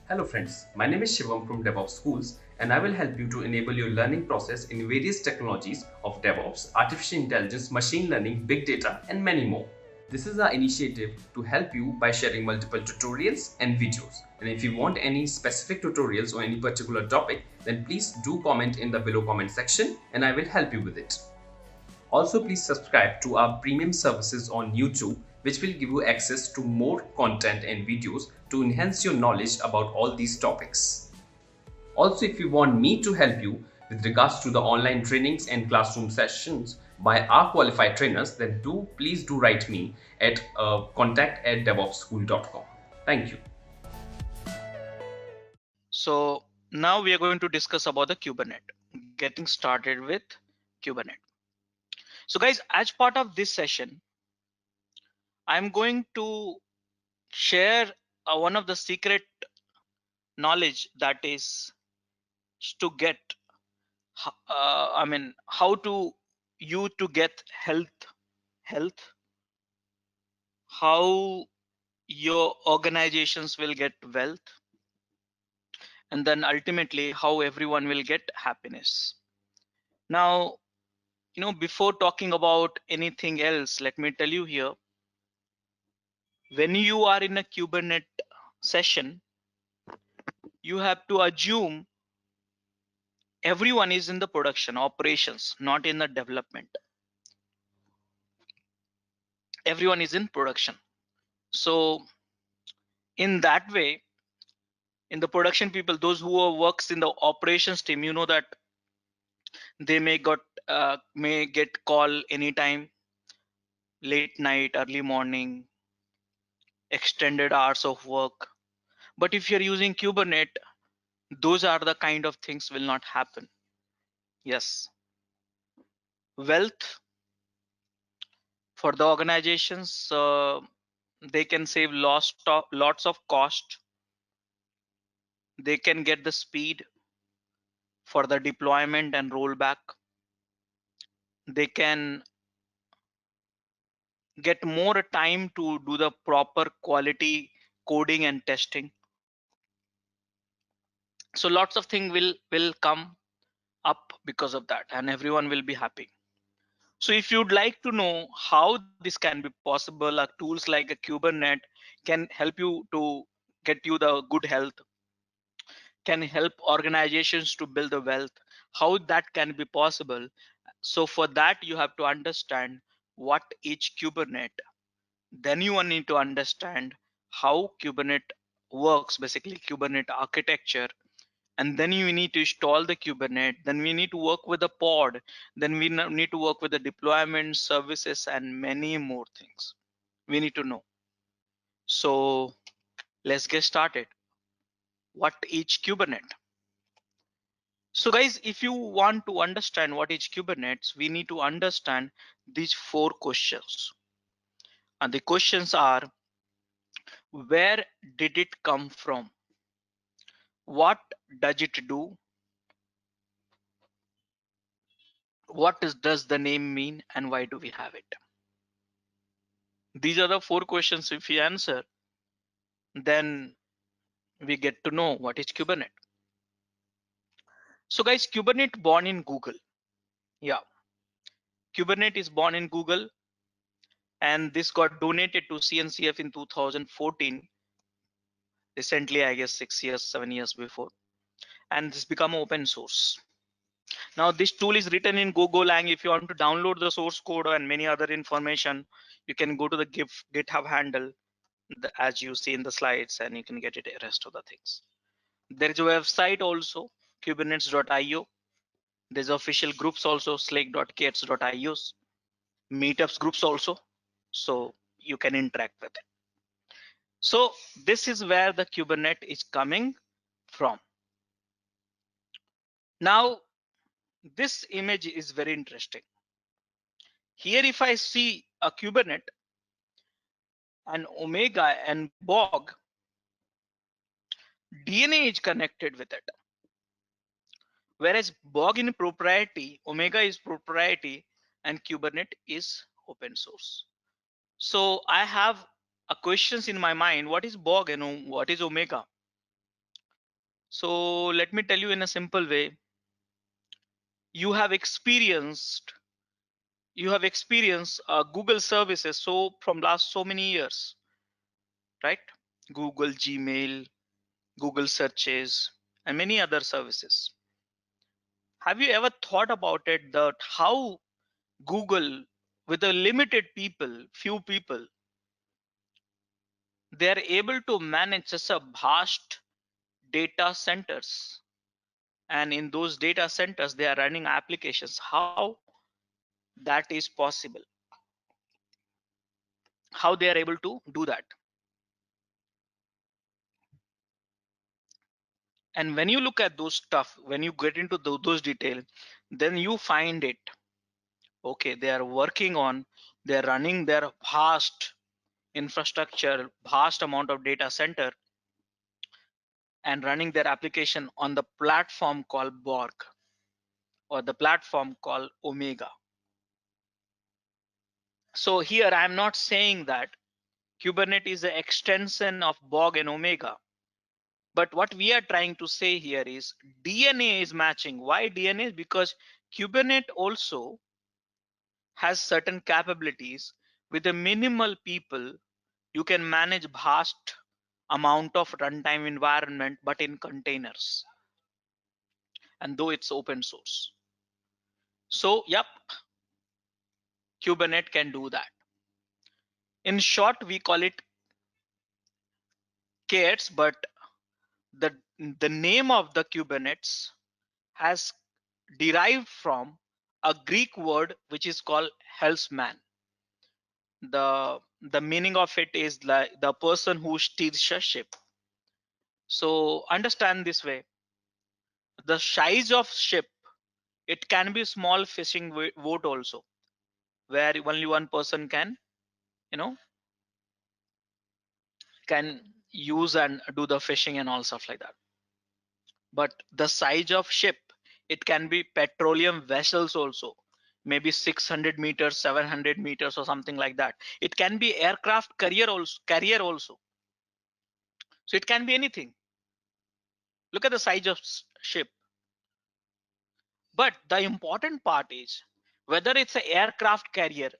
Hello friends, my name is Shivam from DevOps Schools and I will help you to enable your learning process in various technologies of DevOps, artificial intelligence, machine learning, big data and many more. This is our initiative to help you by sharing multiple tutorials and videos. And if you want any specific tutorials or any particular topic, then please do comment in the below comment section and I will help you with it. Also, please subscribe to our premium services on YouTube, which will give you access to more content and videos to enhance your knowledge about all these topics. Also, if you want me to help you with regards to the online trainings and classroom sessions by our qualified trainers, then please do write me at contact@devopsschool.com. Thank you. So now we are going to discuss about the Kubernetes, getting started with Kubernetes. So guys, as part of this session, I'm going to share one of the secret knowledge that is to get, how to you to get health, how your organizations will get wealth, and then ultimately how everyone will get happiness. Now, before talking about anything else, let me tell you here, when you are in a Kubernetes session, you have to assume everyone is in the production operations, not in the development. Everyone is in production. So in that way, in the production people, those who works in the operations team, you know that they may get call anytime, late night, early morning, extended hours of work. But if you're using Kubernetes, those are the kind of things will not happen. Yes, wealth for the organizations, they can save lots of cost. They can get the speed for the deployment and rollback. They can get more time to do the proper quality coding and testing. So lots of things will come up because of that, and everyone will be happy. So if you'd like to know how this can be possible, tools like a Kubernetes can help you to get you the good health, can help organizations to build the wealth, how that can be possible. So for that, you have to understand what each Kubernetes, then you will need to understand how Kubernetes works, basically Kubernetes architecture, and then you need to install the Kubernetes, then we need to work with the pod, then we need to work with the deployment services and many more things we need to know. So let's get started. What each Kubernetes? So guys, if you want to understand what is Kubernetes, we need to understand these 4 questions. And the questions are, where did it come from? What does it do? Does the name mean, and why do we have it? These are the 4 questions. If we answer, then we get to know what is Kubernetes. So guys, Kubernetes born in Google. Yeah, Kubernetes is born in Google, and this got donated to CNCF in 2014. Recently, I guess 6 years, 7 years before, and this become open source. Now this tool is written in Golang. If you want to download the source code and many other information, you can go to the GitHub handle, as you see in the slides, and you can get it rest of the things. There is a website also, kubernetes.io. There's official groups also, slake.kets.io, meetups groups also, so you can interact with it. So this is where the Kubernetes is coming from. Now this image is very interesting. Here if I see a Kubernetes and Omega and Bog, DNA is connected with it. Whereas Bog in proprietary, Omega is proprietary, and Kubernetes is open source. So I have a questions in my mind: what is Bog and what is Omega? So let me tell you in a simple way. You have experienced Google services so from last so many years, right? Google Gmail, Google searches, and many other services. Have you ever thought about it that how Google, with a limited few people, they are able to manage such a vast data centers, and in those data centers they are running applications? How that is possible? How they are able to do that? And when you look at those stuff, when you get into those detail, then you find it, okay, they are working on, they're running their vast infrastructure, vast amount of data center, and running their application on the platform called Borg, or the platform called Omega. So here I'm not saying that Kubernetes is an extension of Borg and Omega, but what we are trying to say here is DNA is matching. Why DNA? Because Kubernetes also has certain capabilities. With a minimal people, you can manage vast amount of runtime environment, but in containers, and though it's open source. So yep, Kubernetes can do that. In short, we call it KEDS, but the the name of the Kubernetes has derived from a Greek word which is called Hellsman. The meaning of it is like the person who steers a ship. So understand this way: the size of ship, it can be small fishing boat also, where only one person can, you know, can use and do the fishing and all stuff like that. But the size of ship, it can be petroleum vessels also, maybe 600 meters, 700 meters, or something like that. It can be aircraft carrier also. So it can be anything. Look at the size of ship. But the important part is whether it's an aircraft carrier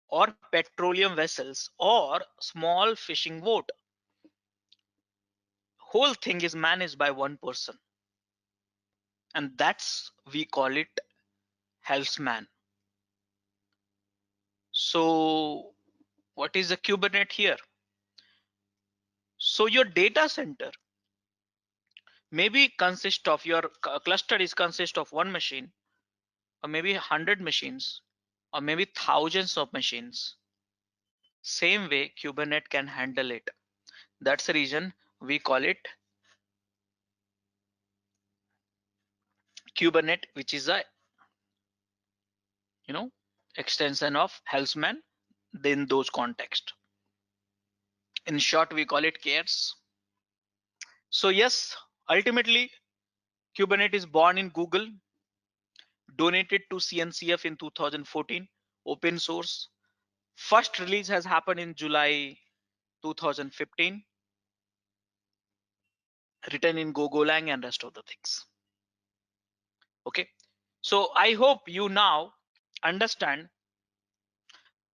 or petroleum vessels or small fishing boat, whole thing is managed by one person, and that's, we call it Hellsman. So what is the Kubernetes here? So your data center maybe consist of your cluster is consist of one machine, or maybe 100 machines, or maybe thousands of machines. Same way Kubernetes can handle it. That's the reason we call it Kubernetes, which is a, you know, extension of Hellsman in those context. In short, we call it KEDS. So yes, ultimately Kubernetes is born in Google, donated to CNCF in 2014, open source. First release has happened in July 2015, written in Golang and rest of the things. Okay, so I hope you now understand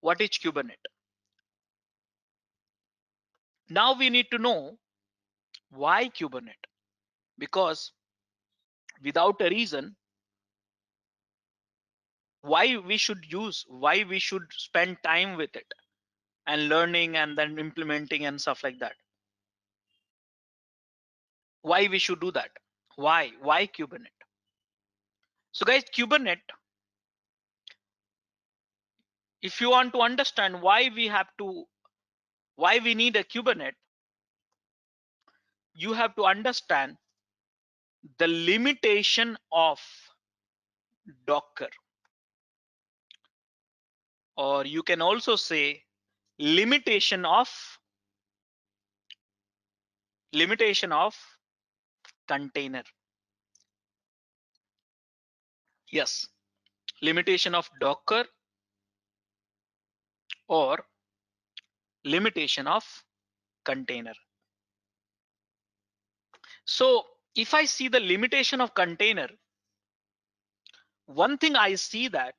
what is Kubernetes. Now we need to know why Kubernetes, because without a reason, why we should spend time with it and learning and then implementing and stuff like that. Why we should do that? Why Kubernetes? So guys, Kubernetes, if you want to understand why we need a Kubernetes, you have to understand the limitation of Docker, or you can also say limitation of container. Yes, limitation of Docker or limitation of container. So if I see the limitation of container, one thing I see that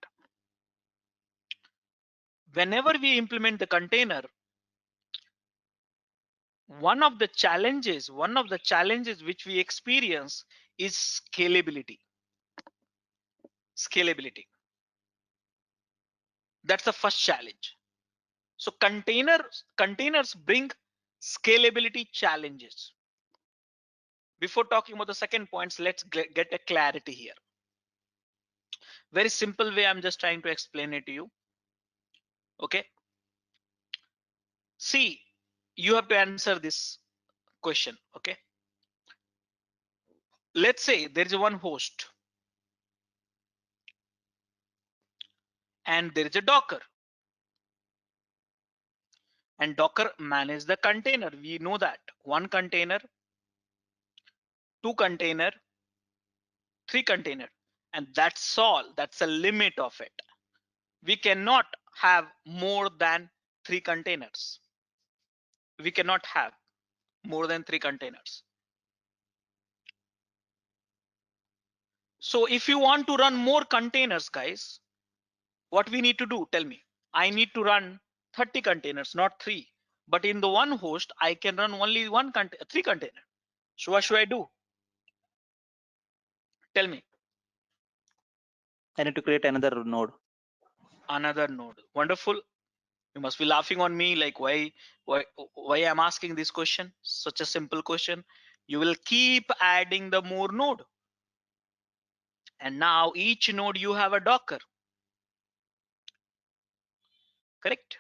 whenever we implement the container, one of the challenges which we experience is scalability. That's the first challenge. So containers bring scalability challenges. Before talking about the second points, let's get a clarity here. Very simple way, I'm just trying to explain it to you. Okay, see, you have to answer this question. Okay, let's say there is one host and there is a Docker, and Docker manages the container. We know that one container, two container, three container, and that's all. That's a limit of it. We cannot have more than three containers. We cannot have more than three containers. So if you want to run more containers, guys, what we need to do? Tell me. I need to run 30 containers, not three. But in the one host, I can run only three container. So what should I do? Tell me. I need to create another node. Another node. Wonderful. You must be laughing on me, like why I'm asking this question. Such a simple question. You will keep adding the more node, and now each node you have a Docker. Correct?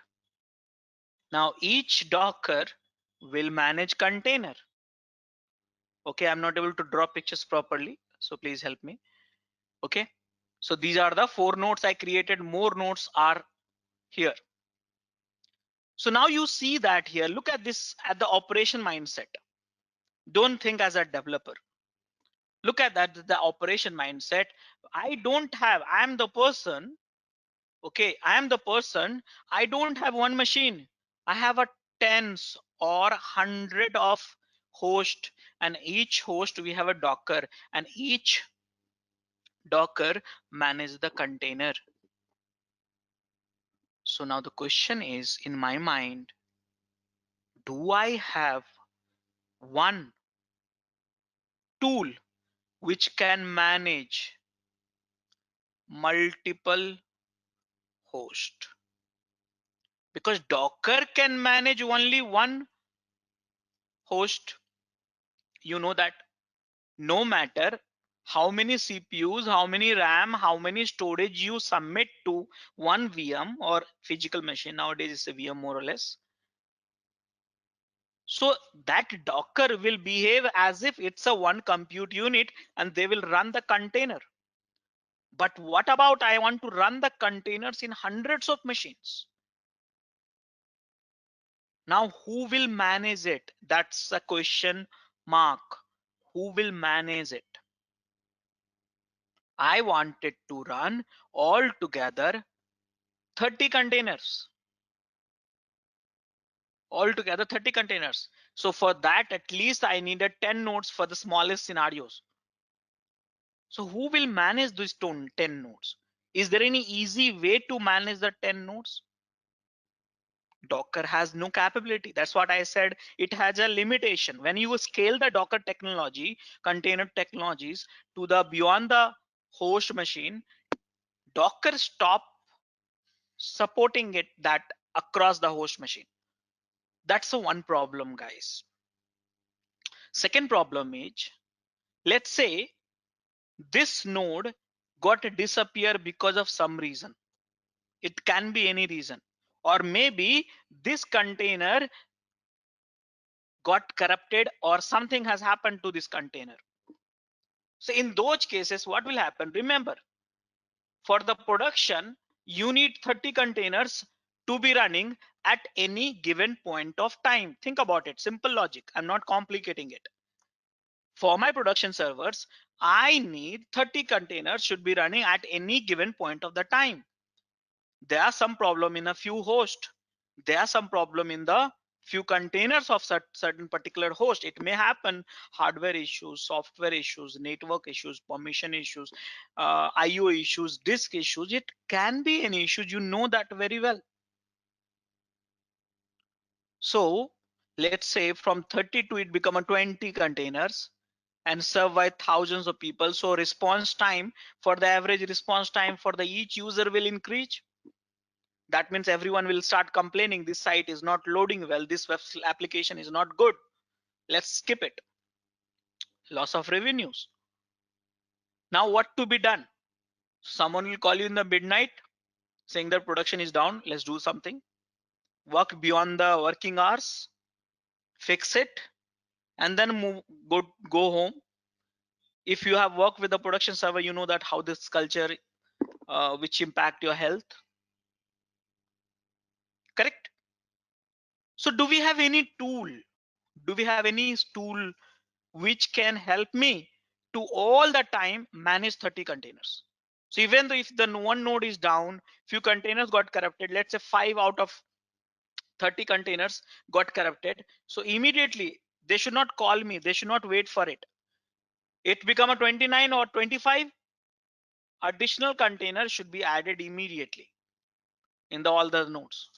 Now each Docker will manage container. Okay, I'm not able to draw pictures properly, so please help me. Okay, so these are the four nodes I created. More nodes are here. So now you see that here. Look at this at the operation mindset. Don't think as a developer. Look at that, the operation mindset. I'm the person. Okay, I am the person. I don't have one machine. I have a tens or hundred of host, and each host we have a Docker, and each Docker manage the container. So now the question is in my mind, do I have one tool which can manage multiple hosts? Because Docker can manage only one host. You know that no matter how many CPUs, how many RAM, how many storage you submit to one VM or physical machine, nowadays it's a VM more or less. So that Docker will behave as if it's a one compute unit and they will run the container. But what about I want to run the containers in hundreds of machines? Now who will manage it? That's a question mark. Who will manage it? I wanted to run all together 30 containers. Altogether 30 containers. So for that, at least I needed 10 nodes for the smallest scenarios. So who will manage these 10 nodes? Is there any easy way to manage the 10 nodes? Docker has no capability. That's what I said. It has a limitation. When you scale the Docker technology, container technologies to the beyond the host machine, Docker stop supporting it that across the host machine. That's the one problem, guys. Second problem is, let's say this node got disappear because of some reason. It can be any reason, or maybe this container got corrupted or something has happened to this container. So in those cases, what will happen? Remember, for the production, you need 30 containers to be running at any given point of time. Think about it. Simple logic. I'm not complicating it. For my production servers, I need 30 containers should be running at any given point of the time. There are some problem in a few hosts. There are some problem in the few containers of certain particular host. It may happen hardware issues, software issues, network issues, permission issues, IO issues, disk issues. It can be any issues. You know that very well. So let's say from 32 it become a 20 containers and served by thousands of people. So response time, for the average response time for the each user will increase. That means everyone will start complaining, this site is not loading well, this web application is not good, let's skip it. Loss of revenues. Now what to be done? Someone will call you in the midnight saying that production is down, let's do something. Work beyond the working hours, fix it, and then go home. If you have worked with the production server, you know that how this culture which impact your health. Correct? So do we have any tool? Do we have any tool which can help me to all the time manage 30 containers? So even though if the one node is down, few containers got corrupted, let's say 5 out of 30 containers got corrupted. So immediately they should not call me, they should not wait for it. It become a 29 or 25, additional container should be added immediately in all the nodes.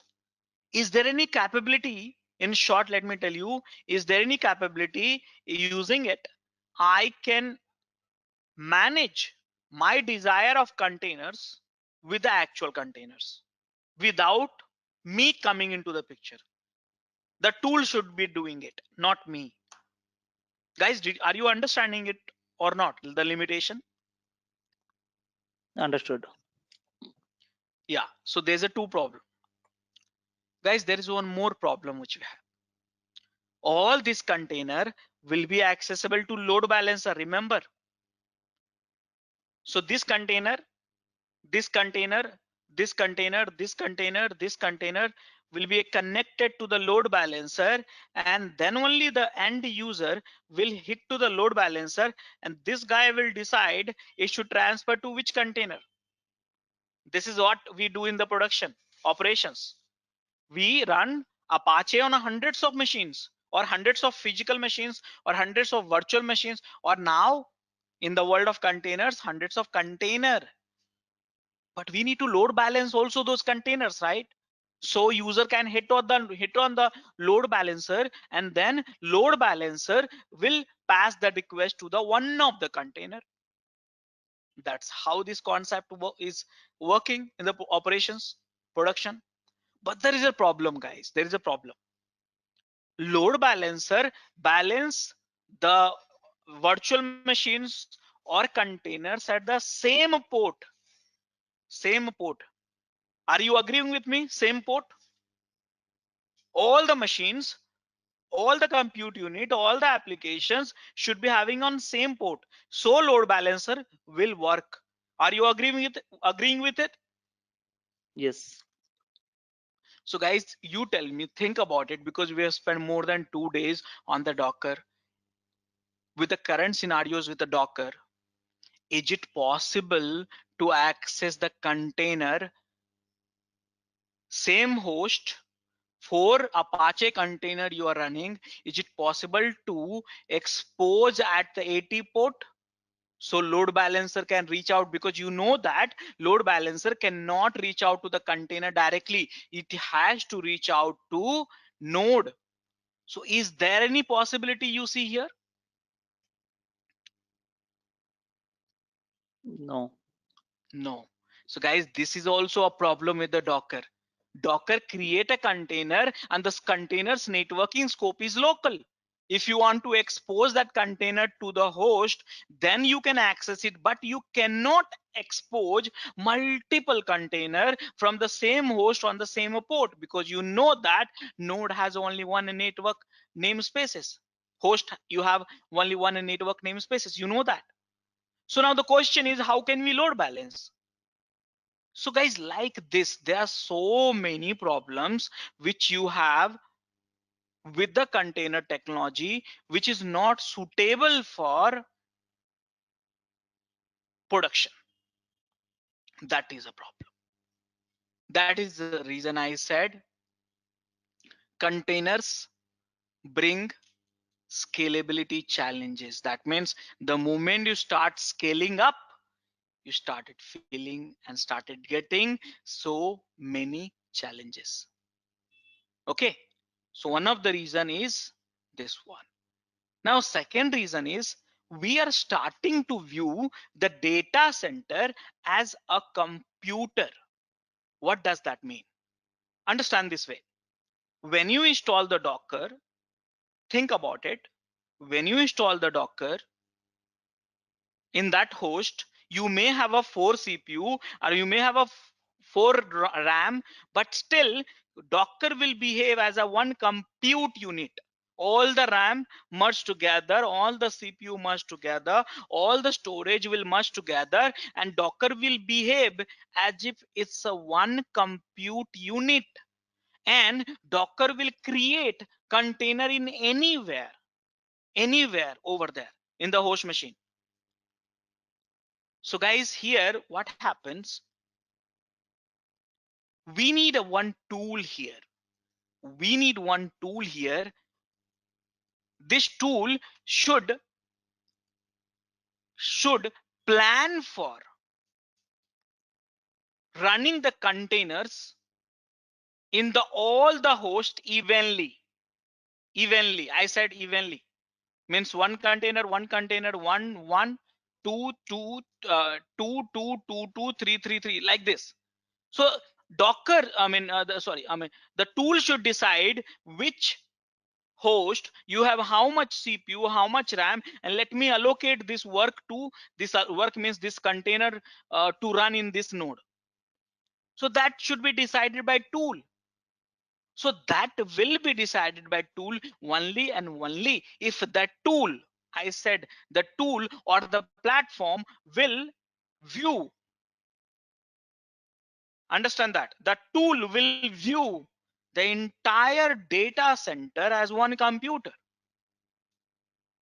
Is there any capability, in short, let me tell you, is there any capability using it I can manage my desire of containers with the actual containers without me coming into the picture? The tool should be doing it, not me. Guys, are you understanding it or not, the limitation? Understood. Yeah, so there's a two problem. Guys, there is one more problem which we have. All this container will be accessible to load balancer, remember. So this container, this container, this container, this container, this container will be connected to the load balancer, and then only the end user will hit to the load balancer, and this guy will decide it should transfer to which container. This is what we do in the production operations. We run Apache on hundreds of machines, or hundreds of physical machines, or hundreds of virtual machines, or now in the world of containers, hundreds of container. But we need to load balance also those containers, right? So user can hit on the load balancer, and then load balancer will pass the request to the one of the container. That's how this concept is working in the operations production. But there is a problem, guys. There is a problem. Load balancer balance the virtual machines or containers at the same port. Same port. Are you agreeing with me? Same port. All the machines, all the compute unit, all the applications should be having on same port. So load balancer will work. Are you agreeing with it? Yes. So guys, you tell me, think about it, because we have spent more than 2 days on the Docker. With the current scenarios with the Docker, is it possible to access the container, same host, for Apache container you are running? Is it possible to expose at the AT port so load balancer can reach out? Because you know that load balancer cannot reach out to the container directly, it has to reach out to node. So is there any possibility you see here? No. No. So guys, this is also a problem with the Docker. Docker create a container, and this container's networking scope is local. If you want to expose that container to the host, then you can access it, but you cannot expose multiple container from the same host on the same port, because you know that node has only one network namespaces. Host, you have only one network namespaces, you know that. So now the question is, how can we load balance? So guys, like this, there are so many problems which you have with the container technology, which is not suitable for production. That is a problem. That is the reason I said containers bring scalability challenges. That means the moment you start scaling up, you started feeling and started getting so many challenges. Okay, so one of the reason is this one. Now second reason is we are starting to view the data center as a computer. What does that mean? Understand this way. When you install the Docker, think about it. When you install the Docker, in that host, you may have a 4 CPU or you may have a 4 RAM, but still Docker will behave as a one compute unit. All the RAM merged together, all the CPU merged together, all the storage will merge together, and Docker will behave as if it's a one compute unit. And Docker will create container in anywhere over there in the host machine. So guys, here what happens, we need a one tool here. We need one tool here. This tool should plan for running the containers in the all the host evenly. I said evenly. Means one container, one, two, two, two, 3, like this. So Docker, the tool should decide which host you have, how much CPU, how much RAM, and let me allocate this work to this work means this container to run in this node. So that should be decided by tool. So that will be decided by tool only and only if that tool, I said the tool or the platform will view, understand that the tool will view the entire data center as one computer.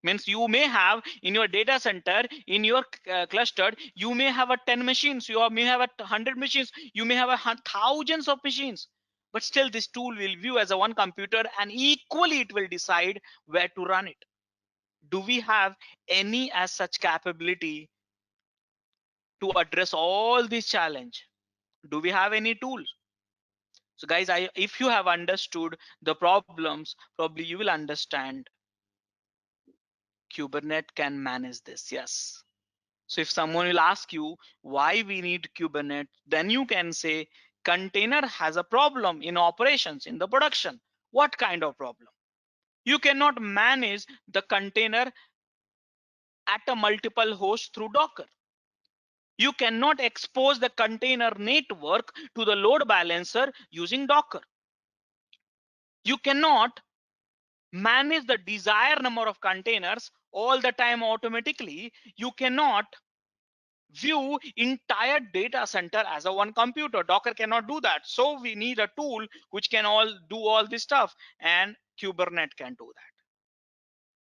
Means you may have in your data center, in your cluster, you may have a 10 machines, you may have a 100 machines, you may have thousands of machines, but still this tool will view as a one computer and equally it will decide where to run it. Do we have any as such capability to address all these challenge? Do we have any tools? So guys, if you have understood the problems, probably you will understand Kubernetes can manage this. Yes. So if someone will ask you why we need Kubernetes, then you can say container has a problem in operations, in the production. What kind of problem? You cannot manage the container at a multiple host through Docker. You cannot expose the container network to the load balancer using Docker. You cannot manage the desired number of containers all the time automatically. You cannot view entire data center as a one computer. Docker cannot do that. So we need a tool which can do all this stuff, and Kubernetes can do that.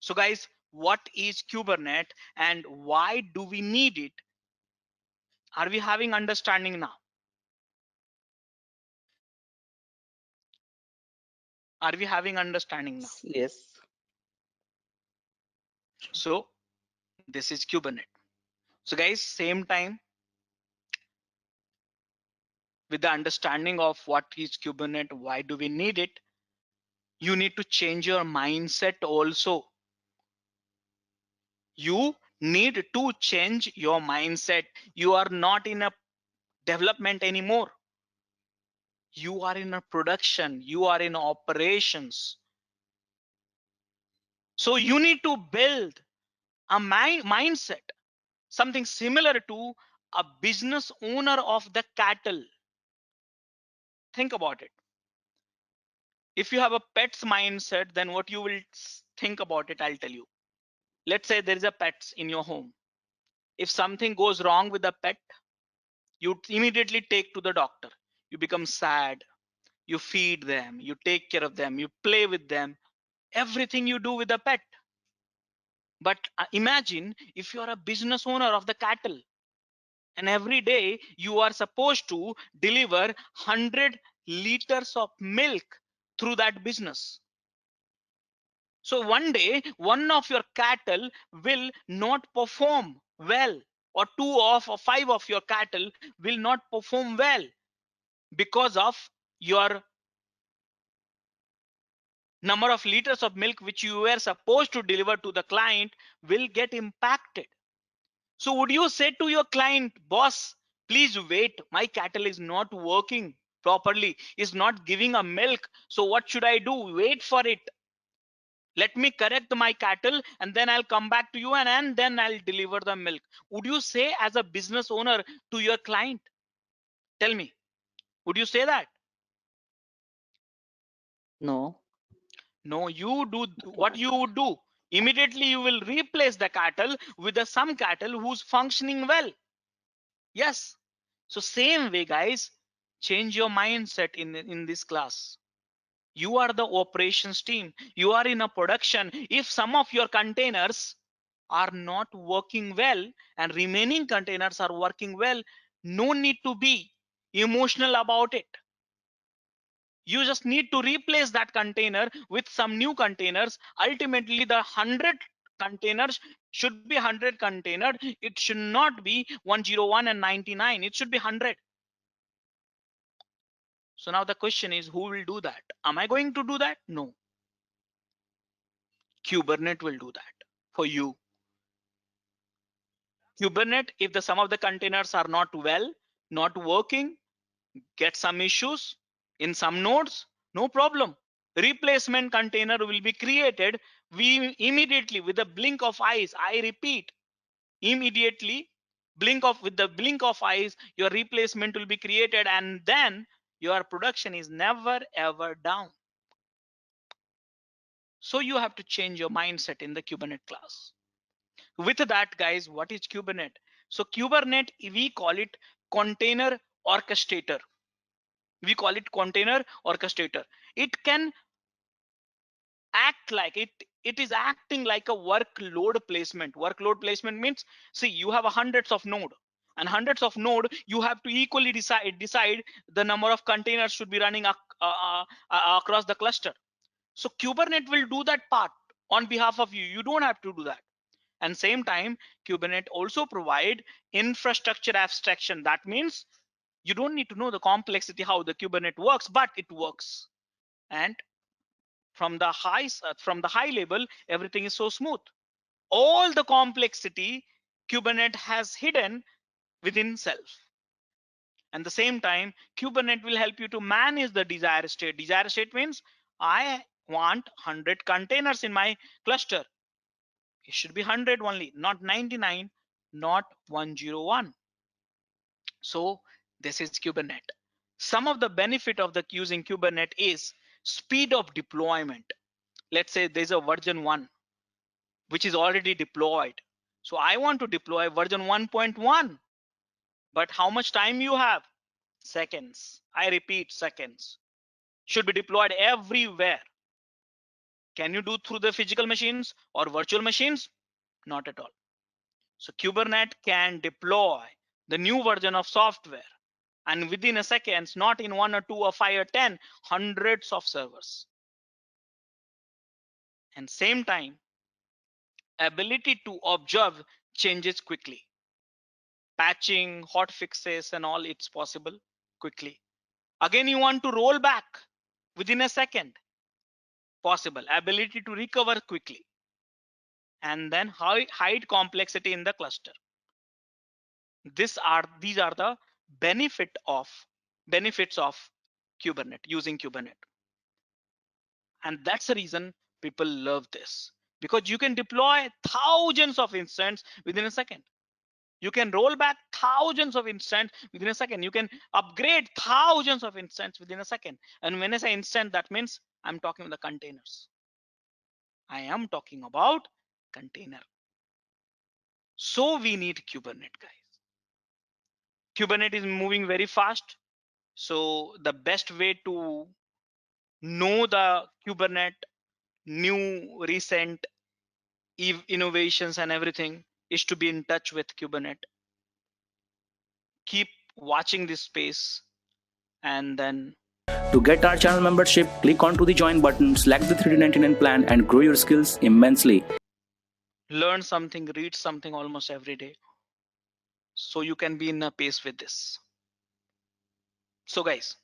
So guys, what is Kubernetes and why do we need it? Are we having understanding now? Are we having understanding now? Yes. So this is Kubernetes. So guys, same time, with the understanding of what is Kubernetes, why do we need it, you need to change your mindset also. You need to change your mindset. You are not in a development anymore. You are in a production. You are in operations. So you need to build a mindset, something similar to a business owner of the cattle. Think about it. If you have a pet's mindset, then what you will think about it, I'll tell you. Let's say there is a pet in your home. If something goes wrong with the pet, you immediately take to the doctor. You become sad. You feed them, you take care of them, you play with them, everything you do with the pet. But imagine if you are a business owner of the cattle and every day you are supposed to deliver 100 liters of milk through that business. So one day, one of your cattle will not perform well, or two of or five of your cattle will not perform well because of your number of liters of milk which you were supposed to deliver to the client will get impacted. So would you say to your client, boss, please wait, my cattle is not working properly, is not giving a milk, so what should I do? Wait for it, let me correct my cattle, and then I'll come back to you, and then I'll deliver the milk. Would you say as a business owner to your client? Tell me, would you say that? No. No, you do. What you would do, immediately you will replace the cattle with the some cattle who's functioning well. Yes. So same way, guys, change your mindset in this class. You are the operations team, you are in a production. If some of your containers are not working well and remaining containers are working well, no need to be emotional about it. You just need to replace that container with some new containers. Ultimately the 100 containers should be 100 container, it should not be 101 and 99, it should be 100. So now the question is, who will do that? Am I going to do that? No, Kubernetes will do that for you. Kubernetes, if the some of the containers are not well, not working, get some issues in some nodes, no problem. Replacement container will be created. We immediately, with the blink of eyes, I repeat, immediately, with the blink of eyes, your replacement will be created, and then your production is never ever down. So you have to change your mindset in the Kubernetes class. With that, guys, what is Kubernetes? So Kubernetes, we call it container orchestrator. We call it container orchestrator. It can act like it is acting like a workload placement. Workload placement means, see, you have hundreds of node, and hundreds of node, you have to equally decide the number of containers should be running across the cluster. So Kubernetes will do that part on behalf of you. You don't have to do that. And same time, Kubernetes also provide infrastructure abstraction. That means you don't need to know the complexity how the Kubernetes works, but it works. And from the high level, everything is so smooth. All the complexity Kubernetes has hidden within self. And the same time, Kubernetes will help you to manage the desired state. Desired state means I want 100 containers in my cluster. It should be 100 only, not 99, not 101. So this is Kubernetes. Some of the benefit of the using Kubernetes is speed of deployment. Let's say there's a version 1 which is already deployed. So I want to deploy version 1.1, but how much time you have? Seconds. I repeat, seconds. Should be deployed everywhere. Can you do through the physical machines or virtual machines? Not at all. So Kubernetes can deploy the new version of software, and within a seconds, not in 1 or 2 or 5 or 10, hundreds of servers. And same time, ability to observe changes quickly. Patching, hot fixes, and all, it's possible quickly. Again, you want to roll back within a second, possible. Ability to recover quickly. And then hide complexity in the cluster. These are the benefits of Kubernetes, using Kubernetes. And that's the reason people love this, because you can deploy thousands of instances within a second. You can roll back thousands of instances within a second. You can upgrade thousands of instances within a second. And when I say instant, that means I'm talking about the containers. I am talking about container. So we need Kubernetes, guys. Kubernetes is moving very fast. So the best way to know the Kubernetes new recent innovations and everything is to be in touch with Kubernetes. Keep watching this space, and then To get our channel membership, click onto the join button, select the 3D99 plan and grow your skills immensely. Learn something, read something almost every day, so you can be in a pace with this. So guys,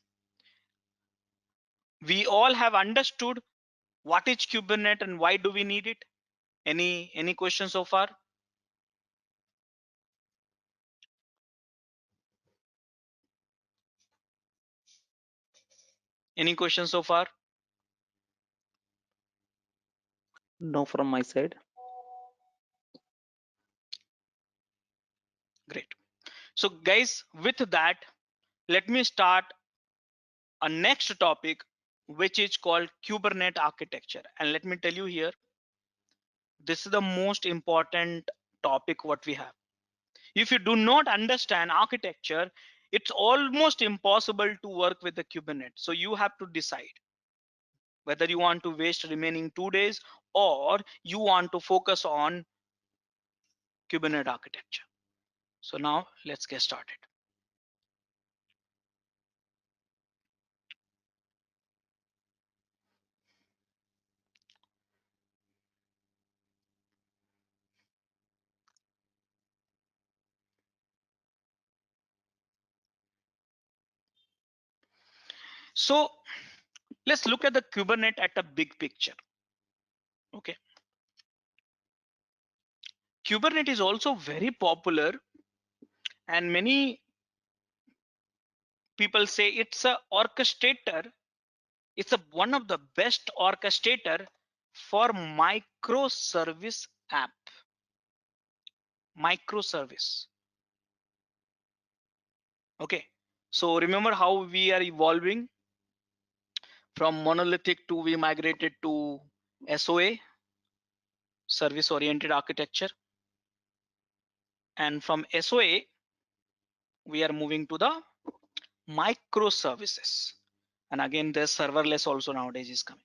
we all have understood what is Kubernetes and why do we need it. Any questions so far? Any questions so far? No from my side. Great. So guys, with that, let me start a next topic, which is called Kubernetes architecture. And let me tell you here, this is the most important topic what we have. If you do not understand architecture, it's almost impossible to work with the Kubernetes. So you have to decide whether you want to waste remaining 2 days or you want to focus on Kubernetes architecture. So now let's get started. So let's look at the Kubernetes at a big picture. Okay. Kubernetes is also very popular, and many people say it's a orchestrator. It's one of the best orchestrator for microservice app. Microservice. Okay. So remember how we are evolving from monolithic to we migrated to SOA, service oriented architecture, and from SOA we are moving to the microservices. And again, there's serverless also nowadays is coming.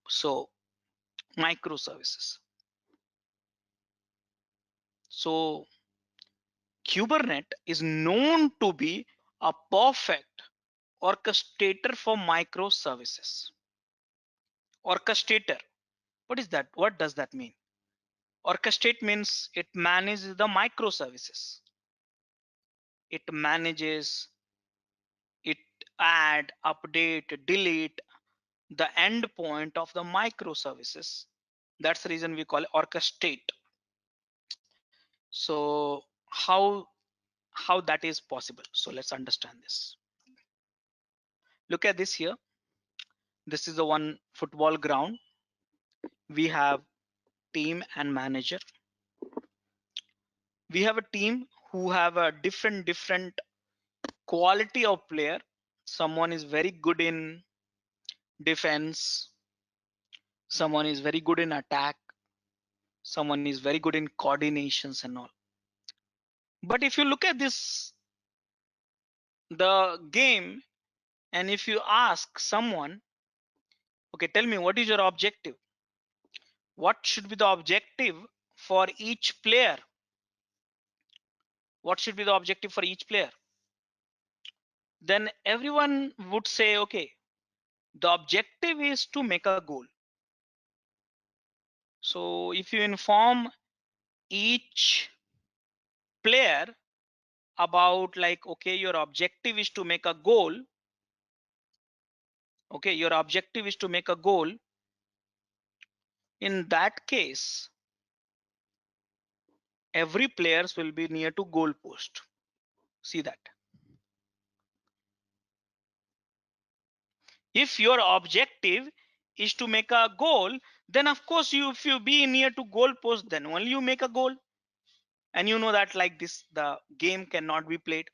So microservices. So Kubernetes is known to be a perfect orchestrator for microservices. Orchestrator. What is that? What does that mean? Orchestrate means it manages the microservices. It manages, it add, update, delete the endpoint of the microservices. That's the reason we call it orchestrate. So how that is possible? So let's understand this. Look at this here. This is the one football ground. We have team and manager. We have a team who have a different quality of player. Someone is very good in defense, someone is very good in attack, someone is very good in coordinations and all. But if you look at this, the game, and if you ask someone, okay, tell me what is your objective? What should be the objective for each player? What should be the objective for each player? Then everyone would say, okay, the objective is to make a goal. So if you inform each player about like, okay, your objective is to make a goal. Okay, your objective is to make a goal. In that case, every players will be near to goal post. See that. If your objective is to make a goal, then of course if you be near to goal post, then only you make a goal. And you know that like this, the game cannot be played.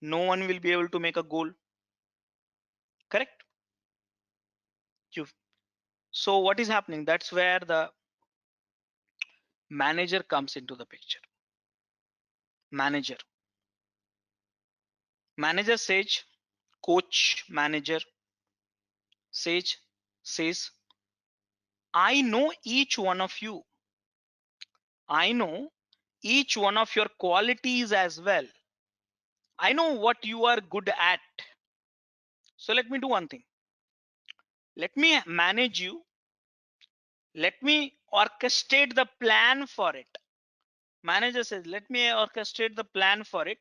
No one will be able to make a goal. Correct? So what is happening? That's where the manager comes into the picture. Manager says, coach manager says, I know each one of you. I know each one of your qualities as well. I know what you are good at. So let me do one thing. Let me manage you. Let me orchestrate the plan for it. Manager says, let me orchestrate the plan for it.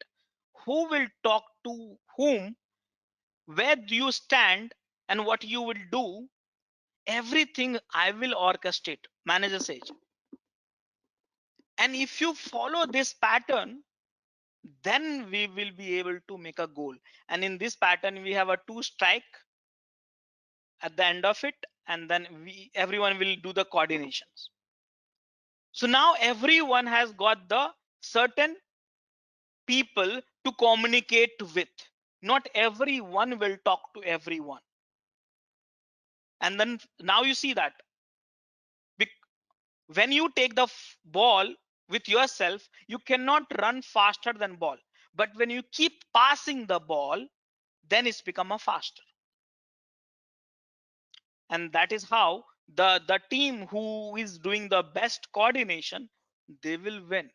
Who will talk to whom, where do you stand, and what you will do? Everything I will orchestrate, manager says. And if you follow this pattern, then we will be able to make a goal. And in this pattern, we have a 2 strike at the end of it, and then everyone will do the coordinations. So now everyone has got the certain people to communicate with. Not everyone will talk to everyone. And then now you see that when you take the ball with yourself, you cannot run faster than ball. But when you keep passing the ball, then it's become a faster. And that is how the team who is doing the best coordination, they will win.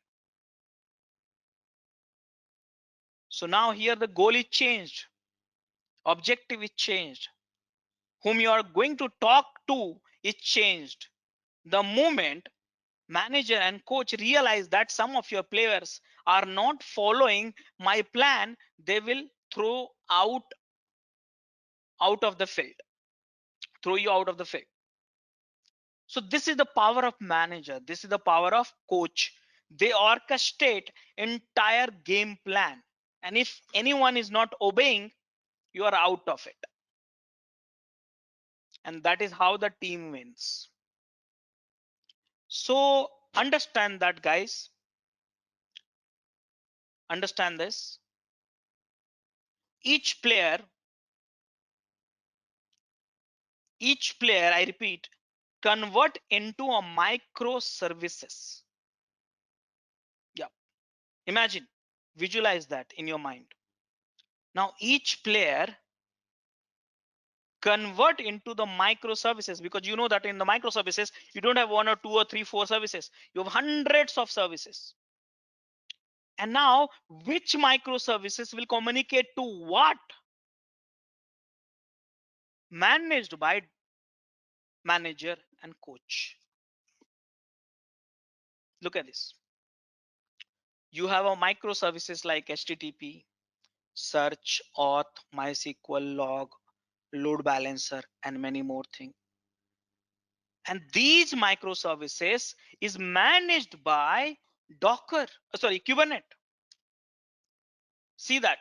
So now here the goal is changed, objective is changed, whom you are going to talk to is changed. The moment manager and coach realize that some of your players are not following my plan, they will throw out of the field, throw you out of the field. So this is the power of manager, this is the power of coach. They orchestrate entire game plan, and if anyone is not obeying, you are out of it. And that is how the team wins. So understand that, guys. Understand this. Each player, I repeat, convert into a microservices. Yeah, imagine, visualize that in your mind. Now each player convert into the microservices, because you know that in the microservices you don't have 1 or 2 or 3 4 services, you have hundreds of services. And now which microservices will communicate to what? Managed by manager and coach. Look at this. You have a microservices like HTTP, search, auth, MySQL, log, load balancer, and many more things. And these microservices is managed by Kubernetes. See that.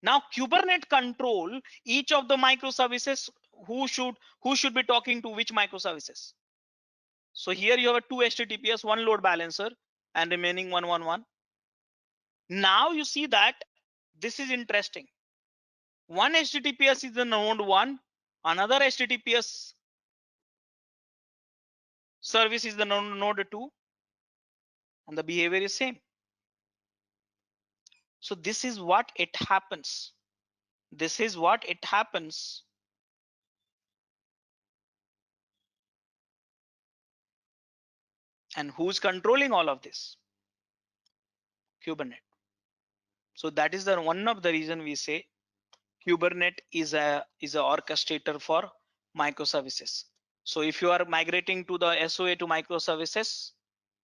Now Kubernetes control each of the microservices. Who should be talking to which microservices? So here you have a 2 HTTPS, 1 load balancer, and remaining 111. Now you see that this is interesting. One HTTPS is the node 1, another HTTPS service is the node 2, and the behavior is same. So this is what it happens. This is what it happens. And who's controlling all of this? Kubernetes. So that is the one of the reason we say Kubernetes is a orchestrator for microservices. So if you are migrating to the SOA to microservices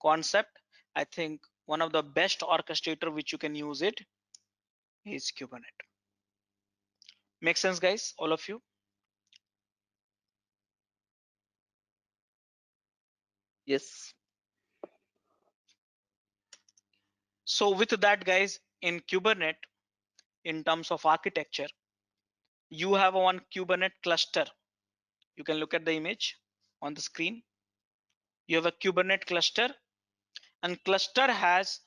concept, I think one of the best orchestrator which you can use it is Kubernetes. Make sense, guys, all of you? Yes. So with that, guys, in Kubernetes, in terms of architecture, you have one Kubernetes cluster. You can look at the image on the screen. You have a Kubernetes cluster, and cluster has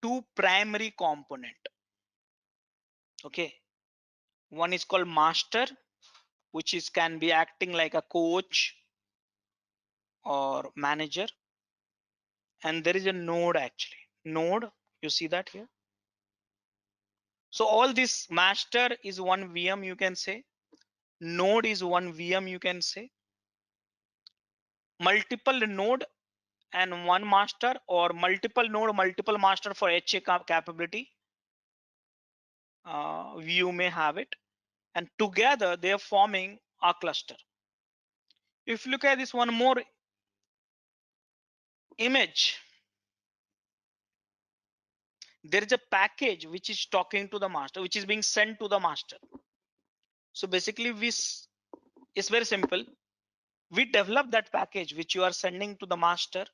2 primary component. Okay, one is called master, which is can be acting like a coach or manager, and there is a node. Actually node, you see that here. So all this master is one VM, you can say. Node is one VM, you can say. Multiple node and one master, or multiple node multiple master for HA capability, you may have it. and together they are forming a cluster. If you look at this one more image, there is a package which is talking to the master, which is being sent to the master. So basically it's very simple. We develop that package which you are sending to the master,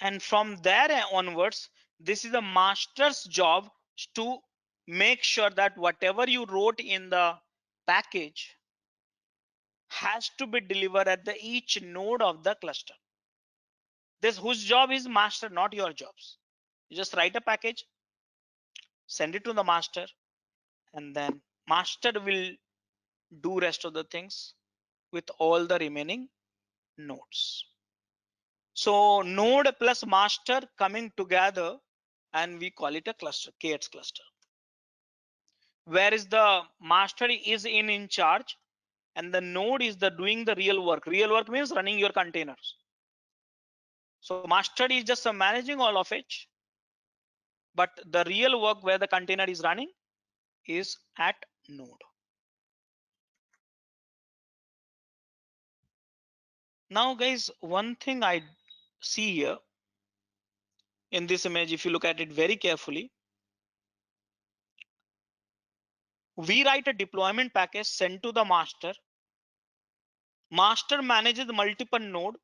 and from there onwards, this is the master's job to make sure that whatever you wrote in the package has to be delivered at the each node of the cluster. This whose job is master, not your jobs. You just write a package, send it to the master, and then master will do rest of the things with all the remaining nodes. So node plus master coming together, and we call it a cluster, KX cluster. Where is the master is in charge, and the node is the doing the real work. Real work means running your containers. So master is just managing all of it, but the real work where the container is running is at node. Now guys, one thing I see here in this image, if you look at it very carefully, we write a deployment package sent to the master. Master manages multiple node,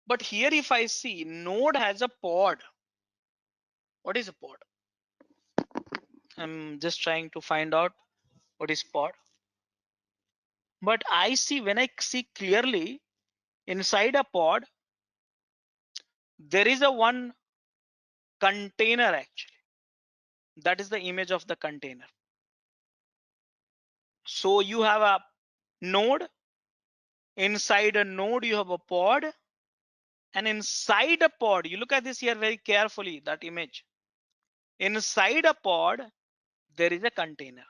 but here if I see node has a pod. What is a pod? I'm just trying to find out what is pod. But I see, when I see clearly, inside a pod there is a one container actually. That is the image of the container. So you have a node, inside a node you have a pod, and inside a pod, you look at this here very carefully, that image. Inside a pod there is a container.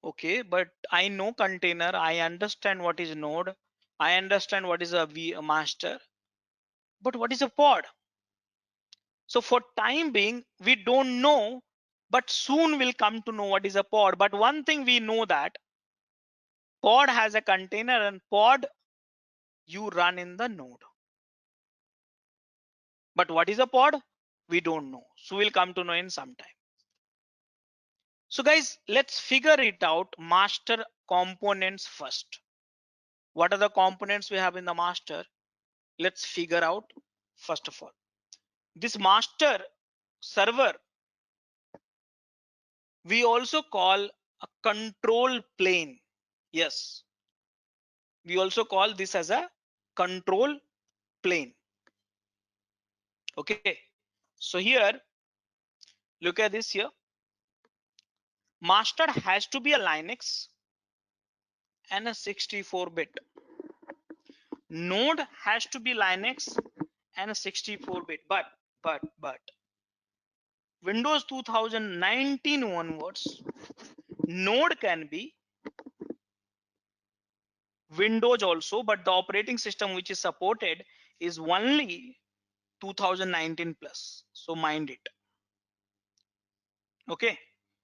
Okay, but I know container, I understand what is node, I understand what is a master, but what is a pod? So for time being we don't know, but soon we'll come to know what is a pod. But one thing we know, that pod has a container, and pod you run in the node. But what is a pod? We don't know, so we'll come to know in some time. So guys, let's figure it out. Master components first. What are the components we have in the master? Let's figure out first of all. This master server we also call a control plane. Yes, we also call this as a control plane. Okay, so here look at this here. Master has to be a Linux and a 64-bit. Node has to be Linux and a 64-bit. But Windows 2019 onwards, node can be Windows also, but the operating system which is supported is only 2019 plus. So mind it. Okay,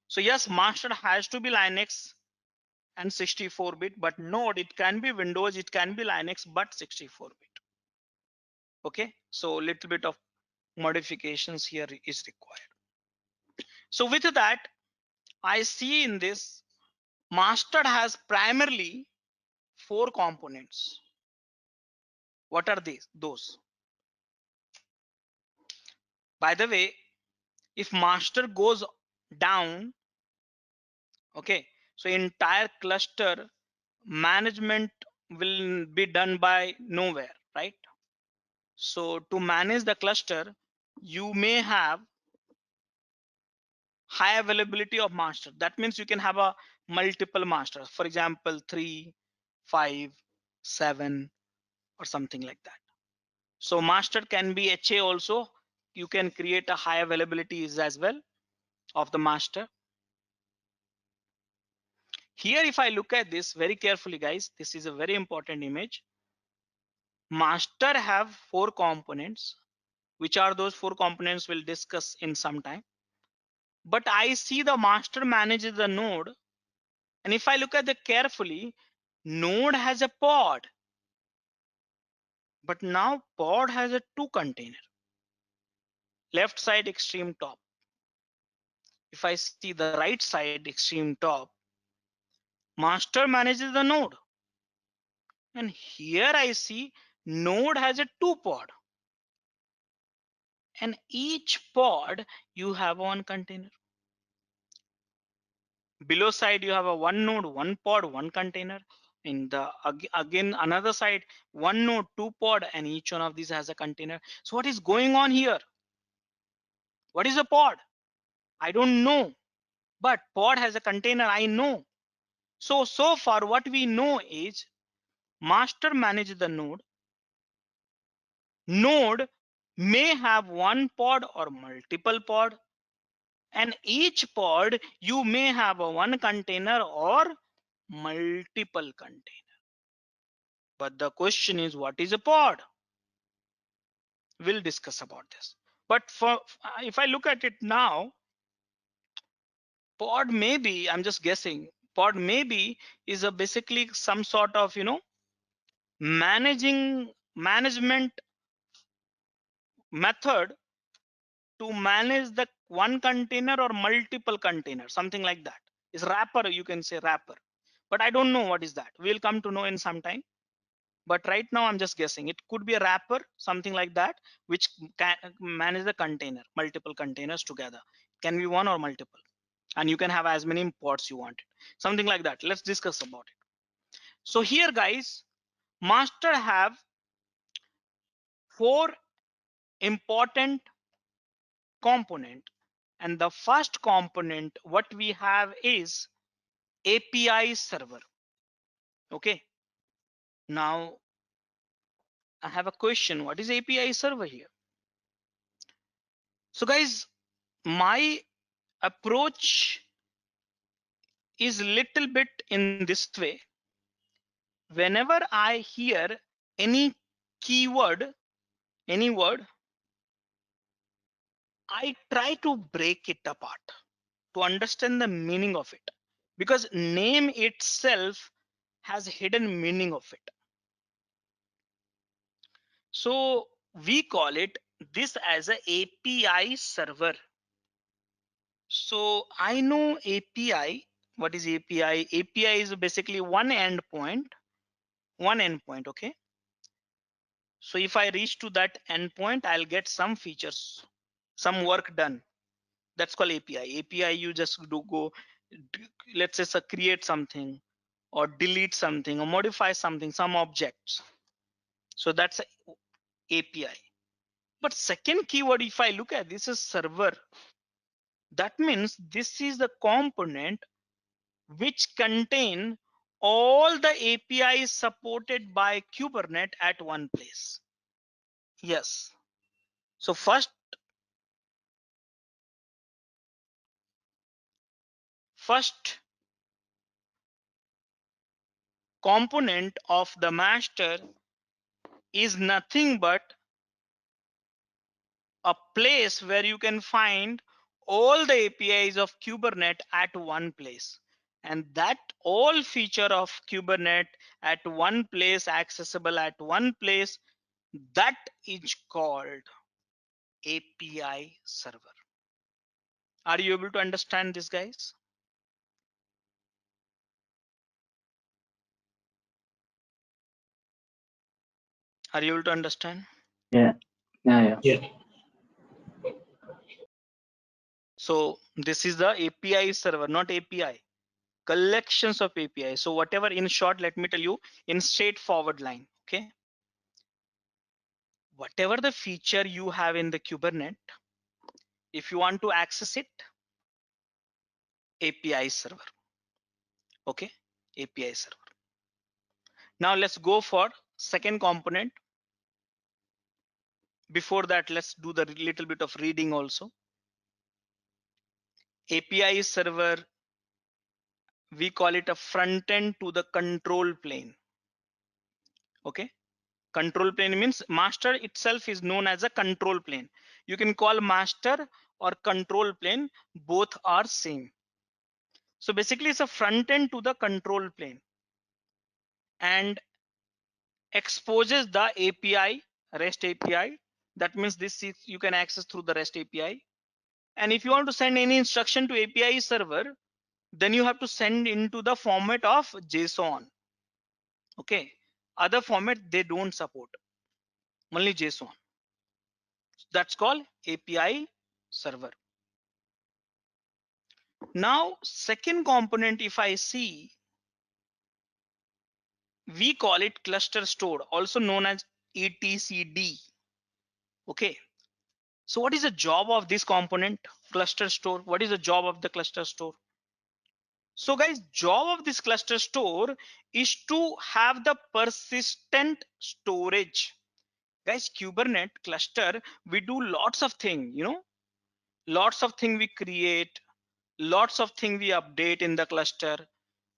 so yes, master has to be Linux and 64-bit, but node, it can be Windows, it can be Linux, but 64-bit. Okay, so little bit of modifications here is required. So with that, I see in this master has primarily 4 components. What are those? By the way, if master goes down, okay, so entire cluster management will be done by nowhere, right? So to manage the cluster, you may have high availability of master. That means you can have a multiple masters, for example 3, 5, 7 or something like that. So master can be HA also. You can create a high availability as well of the master. Here if I look at this very carefully, guys, this is a very important image. Master have 4 components. Which are those 4 components we'll discuss in some time. but I see the master manages the node. And if I look at it carefully, node has a pod, but now pod has a two container, left side extreme top. If I see the right side extreme top, master manages the node. And here I see node has a two pod. And each pod you have one container. Below side you have a one node, one pod, one container. In the again another side, one node, two pod, and each one of these has a container. So what is going on here? What is a pod? I don't know, but pod has a container, I know. So far what we know is master manages the node. Node may have one pod or multiple pod, and each pod you may have a one container or multiple container. But the question is, what is a pod? We'll discuss about this. But for if I look at it now, pod maybe, I'm just guessing, pod maybe is a basically some sort of management method to manage the one container or multiple container, something like that. Is wrapper, you can say wrapper, but I don't know what is that. We'll come to know in some time. But right now I'm just guessing it could be a wrapper, something like that, which can manage the container, multiple containers together. Can be one or multiple, and you can have as many pods you want, something like that. Let's discuss about it. So here guys, master have four important component, and the first component what we have is API server. Okay, now I have a question. What is API server here? So guys, my approach is little bit in this way. Whenever I hear any keyword, any word, I try to break it apart to understand the meaning of it, because name itself has hidden meaning of it. So we call it this as a API server. So I know API. What is API? API is basically one endpoint. Okay. So if I reach to that endpoint, I'll get some features, some work done. That's called API. API, you just go, let's say, create something or delete something or modify something, some objects. So that's a API. But second keyword, if I look at this, is server. That means this is the component which contain all the APIs supported by Kubernetes at one place. Yes. So first component of the master is nothing but a place where you can find all the APIs of Kubernetes at one place. And that all feature of Kubernetes at one place, accessible at one place, that is called API server. Are you able to understand this, guys? Are you able to understand? Yeah. So this is the API server, not API. Collections of API. So whatever, in short, let me tell you in straightforward line. Okay. Whatever the feature you have in the Kubernetes, if you want to access it, API server. Okay, API server. Now let's go for second component. Before that, let's do the little bit of reading also. API server, we call it a front end to the control plane. Okay, control plane means master itself is known as a control plane. You can call master or control plane, both are same. So basically it's a front end to the control plane and exposes the API, REST API. That means this is you can access through the REST API. And if you want to send any instruction to API server, then you have to send into the format of JSON. Okay, other format they don't support, only JSON. That's called API server. Now second component, if I see, we call it cluster store, also known as etcd. Okay, so what is the job of this component, cluster store? What is the job of the cluster store? So guys, job of this cluster store is to have the persistent storage. Guys, Kubernetes cluster, we do lots of things, lots of things we create, lots of things we update in the cluster,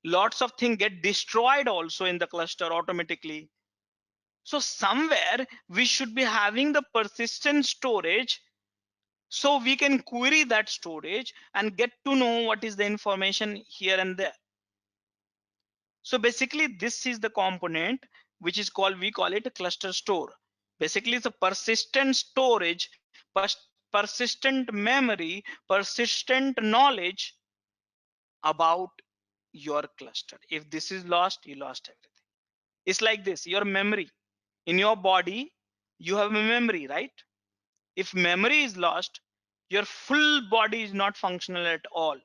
lots of things get destroyed also in the cluster automatically. So somewhere we should be having the persistent storage, so we can query that storage and get to know what is the information here and there. So basically this is the component which is called, we call it a cluster store. Basically it's a persistent storage, persistent memory, persistent knowledge about your cluster. If this is lost, you lost everything. It's like this, your memory in your body, you have a memory, right? If memory is lost, your full body is not functional at all.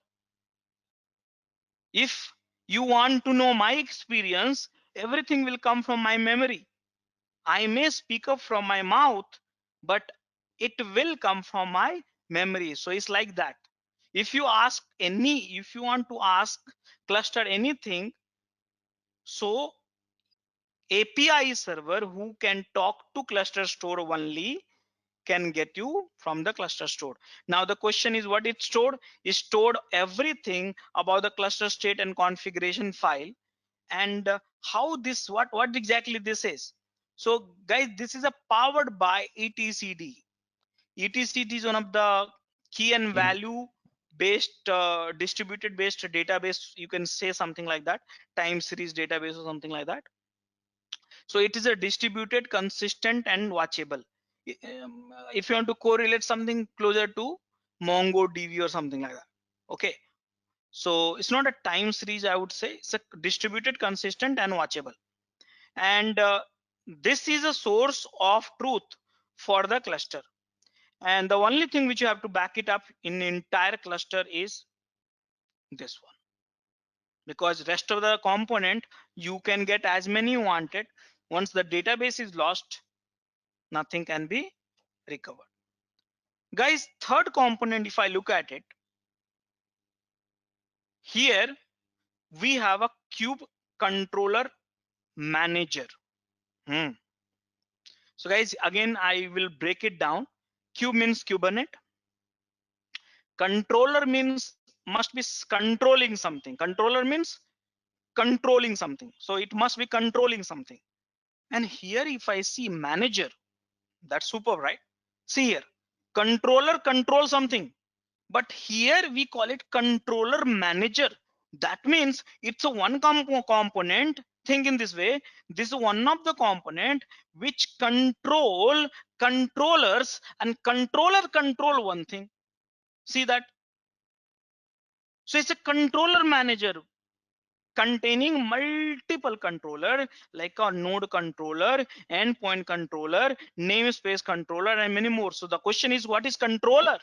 If you want to know my experience, everything will come from my memory. I may speak up from my mouth, but it will come from my memory. So it's like that. If you want to ask cluster anything, so API server who can talk to cluster store only can get you from the cluster store. Now the question is, what it stored? It stored everything about the cluster state and configuration file, and how this, what exactly this is. So guys, this is a powered by etcd. Etcd is one of the key and value based distributed based database, you can say something like that, time series database or something like that. So it is a distributed, consistent and watchable. If you want to correlate something closer to MongoDB or something like that. Okay, so it's not a time series, I would say it's a distributed, consistent and watchable. And this is a source of truth for the cluster. And the only thing which you have to back it up in entire cluster is this one, because rest of the component you can get as many you wanted. Once the database is lost, nothing can be recovered. Guys, third component, if I look at it, here we have a kube controller manager. So guys, again I will break it down. Kube means Kubernetes, controller means must be controlling something. Controller means controlling something, so it must be controlling something. And here if I see manager, that's super, right? See here, controller control something, but here we call it controller manager. That means it's a one component. Think in this way, this is one of the component which control controllers, and controller control one thing. See that? So it's a controller manager containing multiple controller, like a node controller, endpoint controller, namespace controller and many more. So the question is, what is controller?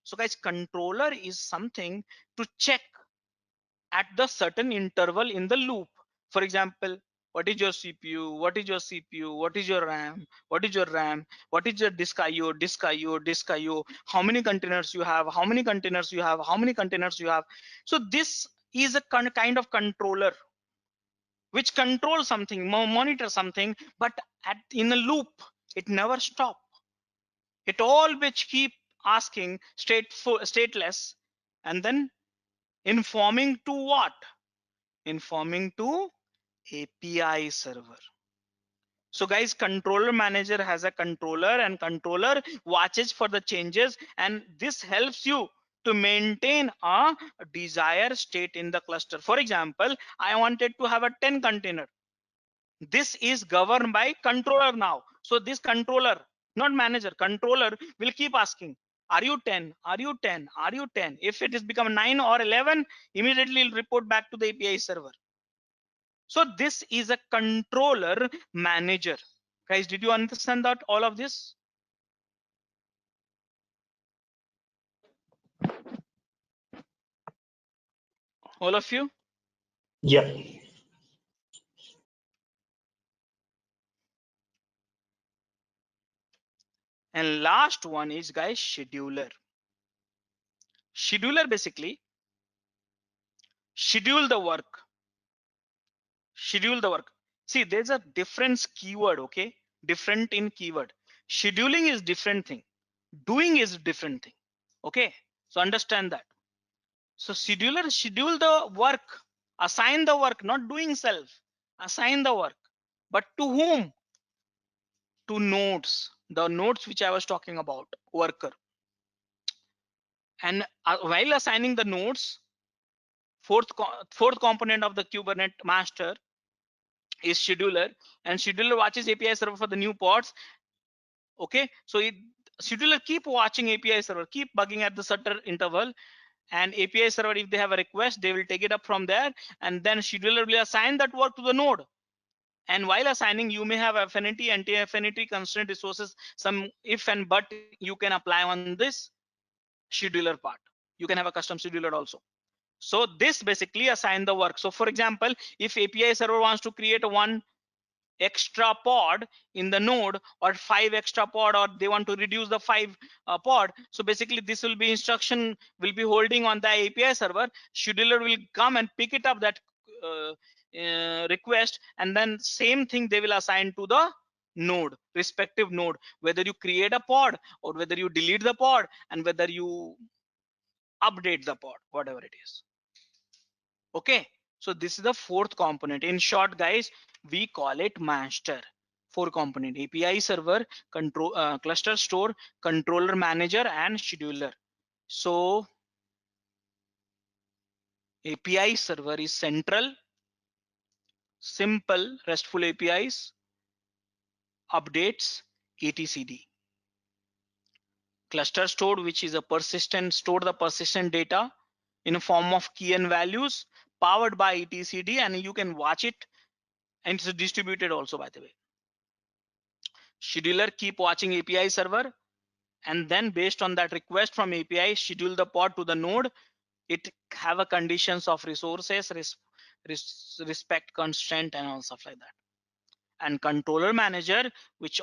So guys, controller is something to check at the certain interval in the loop. For example, what is your CPU, what is your CPU, what is your RAM, what is your RAM, what is your disk IO, disk IO, disk IO, how many containers you have, how many containers you have, how many containers you have. So this is a kind of controller which controls something, monitor something, but in a loop, it never stop. It always keep asking stateless, and then informing to what? Informing to API server. So guys, controller manager has a controller, and controller watches for the changes, and this helps you to maintain a desired state in the cluster. For example, I wanted to have a 10 container. This is governed by controller now. So this controller, not manager, controller will keep asking, are you 10? Are you 10? Are you 10? If it has become 9 or 11, immediately it'll report back to the API server. So this is a controller manager. Guys, did you understand that all of this? All of you? Yeah. And last one is, guys, scheduler. Scheduler basically schedule the work. Schedule the work. See, there's a difference keyword, okay? Different in keyword. Scheduling is different thing. Doing is different thing. Okay, so understand that. So scheduler schedule the work, assign the work, not doing self. Assign the work, but to whom? To nodes, the nodes which I was talking about, worker. And while assigning the nodes, fourth component of the Kubernetes master is scheduler, and scheduler watches API server for the new pods. Okay, so scheduler keep watching API server, keep bugging at the certain interval, and API server, if they have a request, they will take it up from there, and then scheduler will assign that work to the node. And while assigning, you may have affinity, anti-affinity, constraint resources, some if and but you can apply on this scheduler part. You can have a custom scheduler also. So this basically assign the work. So for example, if API server wants to create one extra pod in the node, or 5 extra pod, or they want to reduce the 5 pod, so basically this will be instruction will be holding on the API server. Scheduler will come and pick it up, that request, and then same thing they will assign to the node, respective node, whether you create a pod or whether you delete the pod and whether you update the pod, whatever it is. Okay, so this is the fourth component. In short, guys, we call it master. 4 component: API server, control, cluster store, controller manager, and scheduler. So API server is central, simple RESTful APIs, updates, etcd. Cluster store, which is a persistent, store the persistent data in a form of key and values, powered by etcd, and you can watch it, and it's distributed also, by the way. Scheduler keep watching API server, and then based on that request from API, schedule the pod to the node. It have a conditions of resources, respect constraint, and all stuff like that. And controller manager, which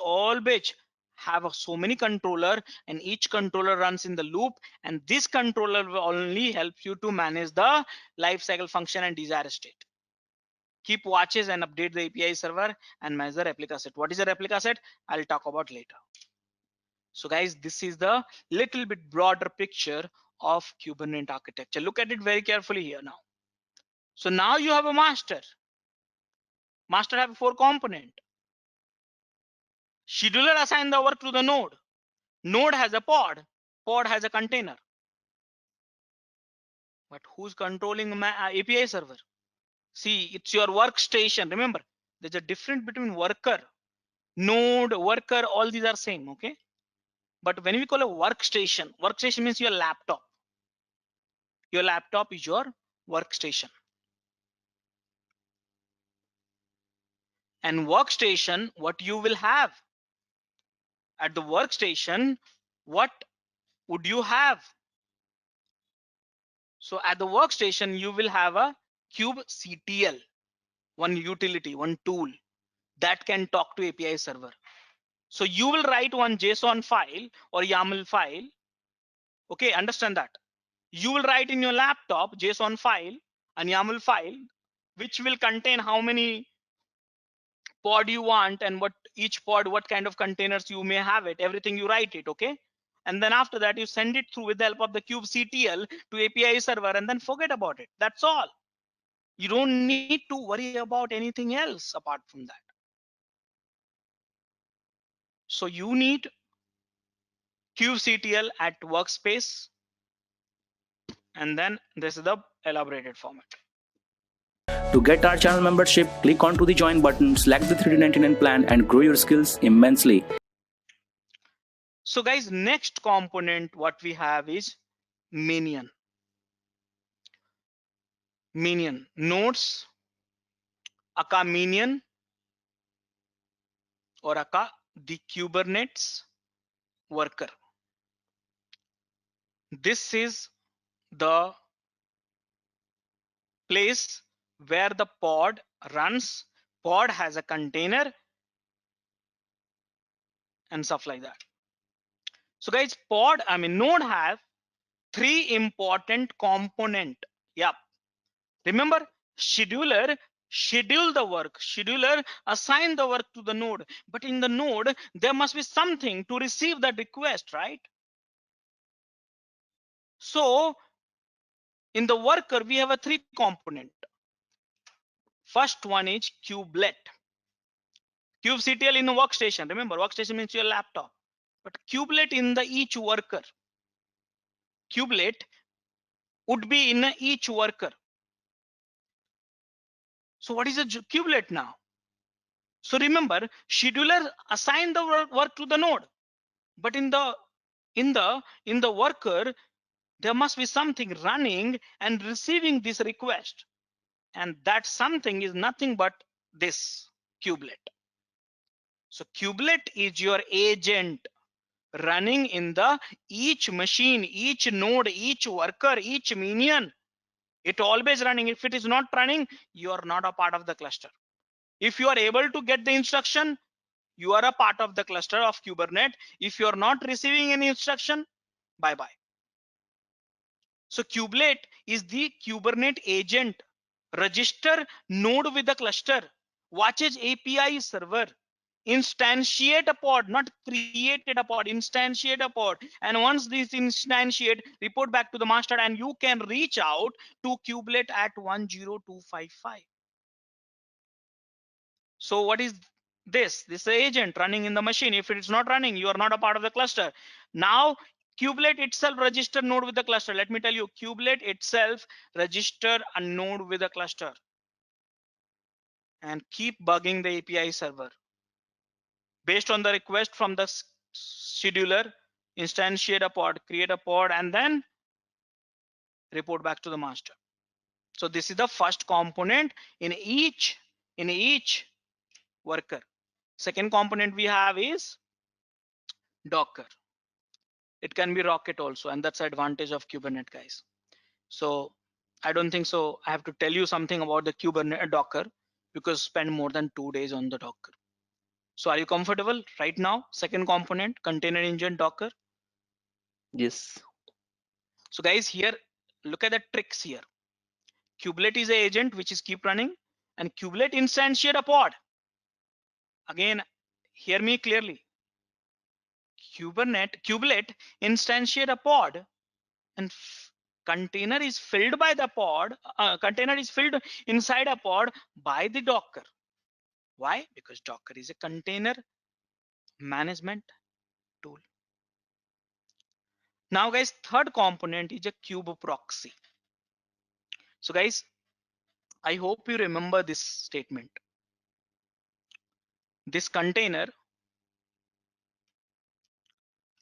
have so many controller, and each controller runs in the loop, and this controller will only help you to manage the lifecycle function and desired state. Keep watches and update the API server and manage the replica set. What is a replica set? I'll talk about later. So guys, this is the little bit broader picture of Kubernetes architecture. Look at it very carefully here now. So now you have a master. Master have 4 component. Scheduler assign the work to the node. Node has a pod. Pod has a container. But who's controlling API server? See, it's your workstation. Remember, there's a difference between worker, node, worker, all these are same, okay? But when we call a workstation, workstation means your laptop. Your laptop is your workstation. And workstation, what you will have at the workstation, what would you have? So at the workstation, you will have a kubectl, one utility, one tool that can talk to API server. So you will write one JSON file or YAML file. Okay, understand that. You will write in your laptop JSON file and YAML file, which will contain how many pod you want and what each pod, what kind of containers you may have it, everything you write it, okay? And then after that, you send it through with the help of the kubectl to API server, and then forget about it. That's all. You don't need to worry about anything else apart from that. So you need kubectl at workspace, and then this is the elaborated format. To get our channel membership, click onto the join button, select the 3D99 plan, and grow your skills immensely. So guys, next component what we have is minion. Minion nodes, aka minion, or aka the Kubernetes worker. This is the place where the pod runs. Pod has a container and stuff like that. So guys, node have three important component. Yeah, remember, scheduler schedule the work, scheduler assign the work to the node, but in the node there must be something to receive that request, right? So in the worker we have a three component. First one is kubelet. kubectl in the workstation. Remember, workstation means your laptop, but kubelet in the each worker. Kubelet would be in each worker. So what is a kubelet now? So remember, scheduler assign the work to the node, but in the worker there must be something running and receiving this request, and that something is nothing but this kubelet. So kubelet is your agent running in the each machine, each node, each worker, each minion. It always running. If it is not running, you are not a part of the cluster. If you are able to get the instruction, you are a part of the cluster of Kubernetes. If you are not receiving any instruction, bye bye. So kubelet is the Kubernetes agent, register node with the cluster, watches API server, instantiate a pod, not created a pod, instantiate a pod, and once this instantiate, report back to the master, and you can reach out to kubelet at 10255. So what is this? This is agent running in the machine. If it is not running, you are not a part of the cluster. Now kubelet itself register node with the cluster. Let me tell you, kubelet itself register a node with a cluster and keep bugging the API server based on the request from the scheduler. Instantiate a pod, create a pod, and then report back to the master. So this is the first component in each worker. Second component we have is Docker. It can be Rocket also, and that's the advantage of Kubernetes, guys. So I don't think so I have to tell you something about the Kubernetes Docker, because spend more than 2 days on the Docker. So are you comfortable right now? Second component, container engine Docker. Yes. So guys, here look at the tricks here. Kubelet is an agent which is keep running, and kubelet instantiate a pod. Again, hear me clearly. Kubelet instantiate a pod, and container is filled by the pod. Container is filled inside a pod by the Docker. Why? Because Docker is a container management tool. Now guys, third component is a kube proxy. So guys, I hope you remember this statement. This container,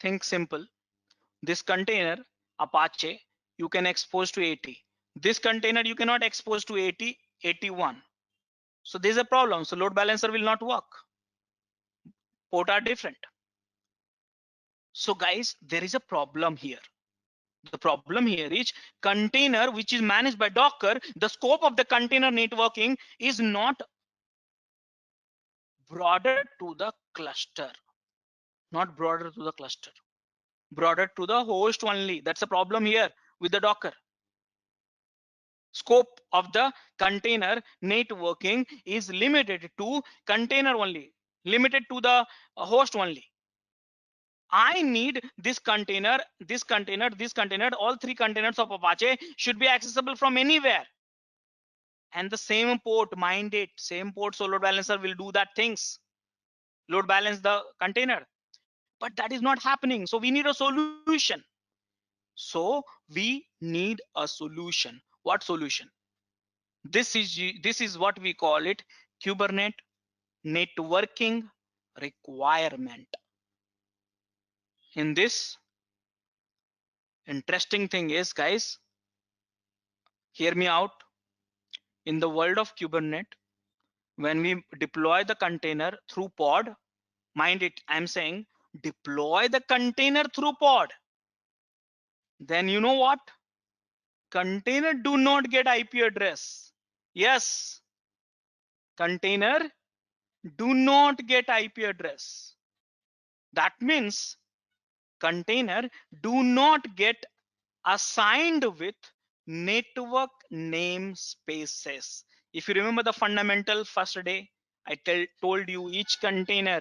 think simple. This container Apache you can expose to 80. This container you cannot expose to 80, 81. So there's a problem. So load balancer will not work. Port are different. So guys, there is a problem here. The problem here is container which is managed by Docker, the scope of the container networking is not broader to the cluster, not broader to the cluster, broader to the host only. That's a problem here with the Docker. Scope of the container networking is limited to container only, limited to the host only. I need this container, this container, this container, all three containers of Apache should be accessible from anywhere. And the same port, mind it, same port, so load balancer will do that things. Load balance the container. but that is not happening. So we need a solution. So we need a solution. What solution? This is what we call it, Kubernetes networking requirement. In this, interesting thing is, guys, hear me out. In the world of Kubernetes, when we deploy the container through pod, mind it, I'm saying deploy the container through pod, then you know what? Container do not get IP address. Yes, container do not get IP address. That means container do not get assigned with network namespaces. If you remember the fundamental first day, I told you each container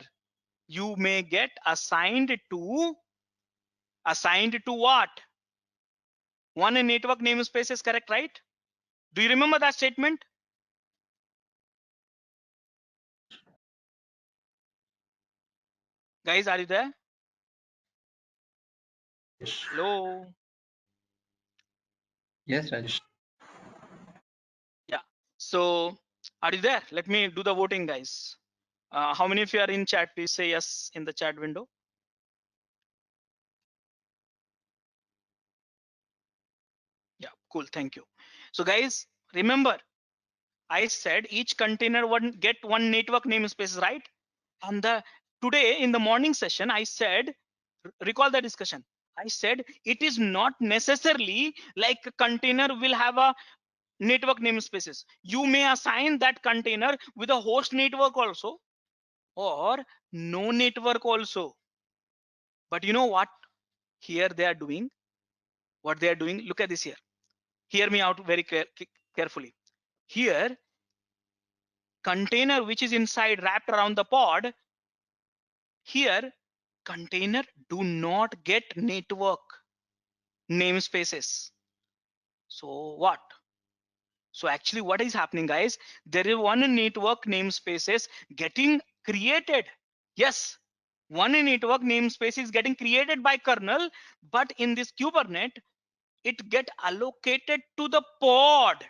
you may get assigned to what? One network namespace is correct, right? Do you remember that statement? Guys, are you there? Hello? Yes, Rajesh. Yeah. So are you there? Let me do the voting, guys. How many of you are in chat? Please say yes in the chat window. Yeah, cool. Thank you. So guys, remember, I said each container would get one network namespace, right? And today in the morning session, I said, recall the discussion. I said it is not necessarily like a container will have a network namespaces. You may assign that container with a host network also, or no network also. But you know what? Here they are doing what they are doing. Look at this here. Hear me out very carefully. Here, container which is inside wrapped around the pod, here container do not get network namespaces. So what? So actually what is happening, guys, there is one network namespaces getting created. Yes, one network namespace is getting created by kernel, but in this Kubernetes, it get allocated to the pod.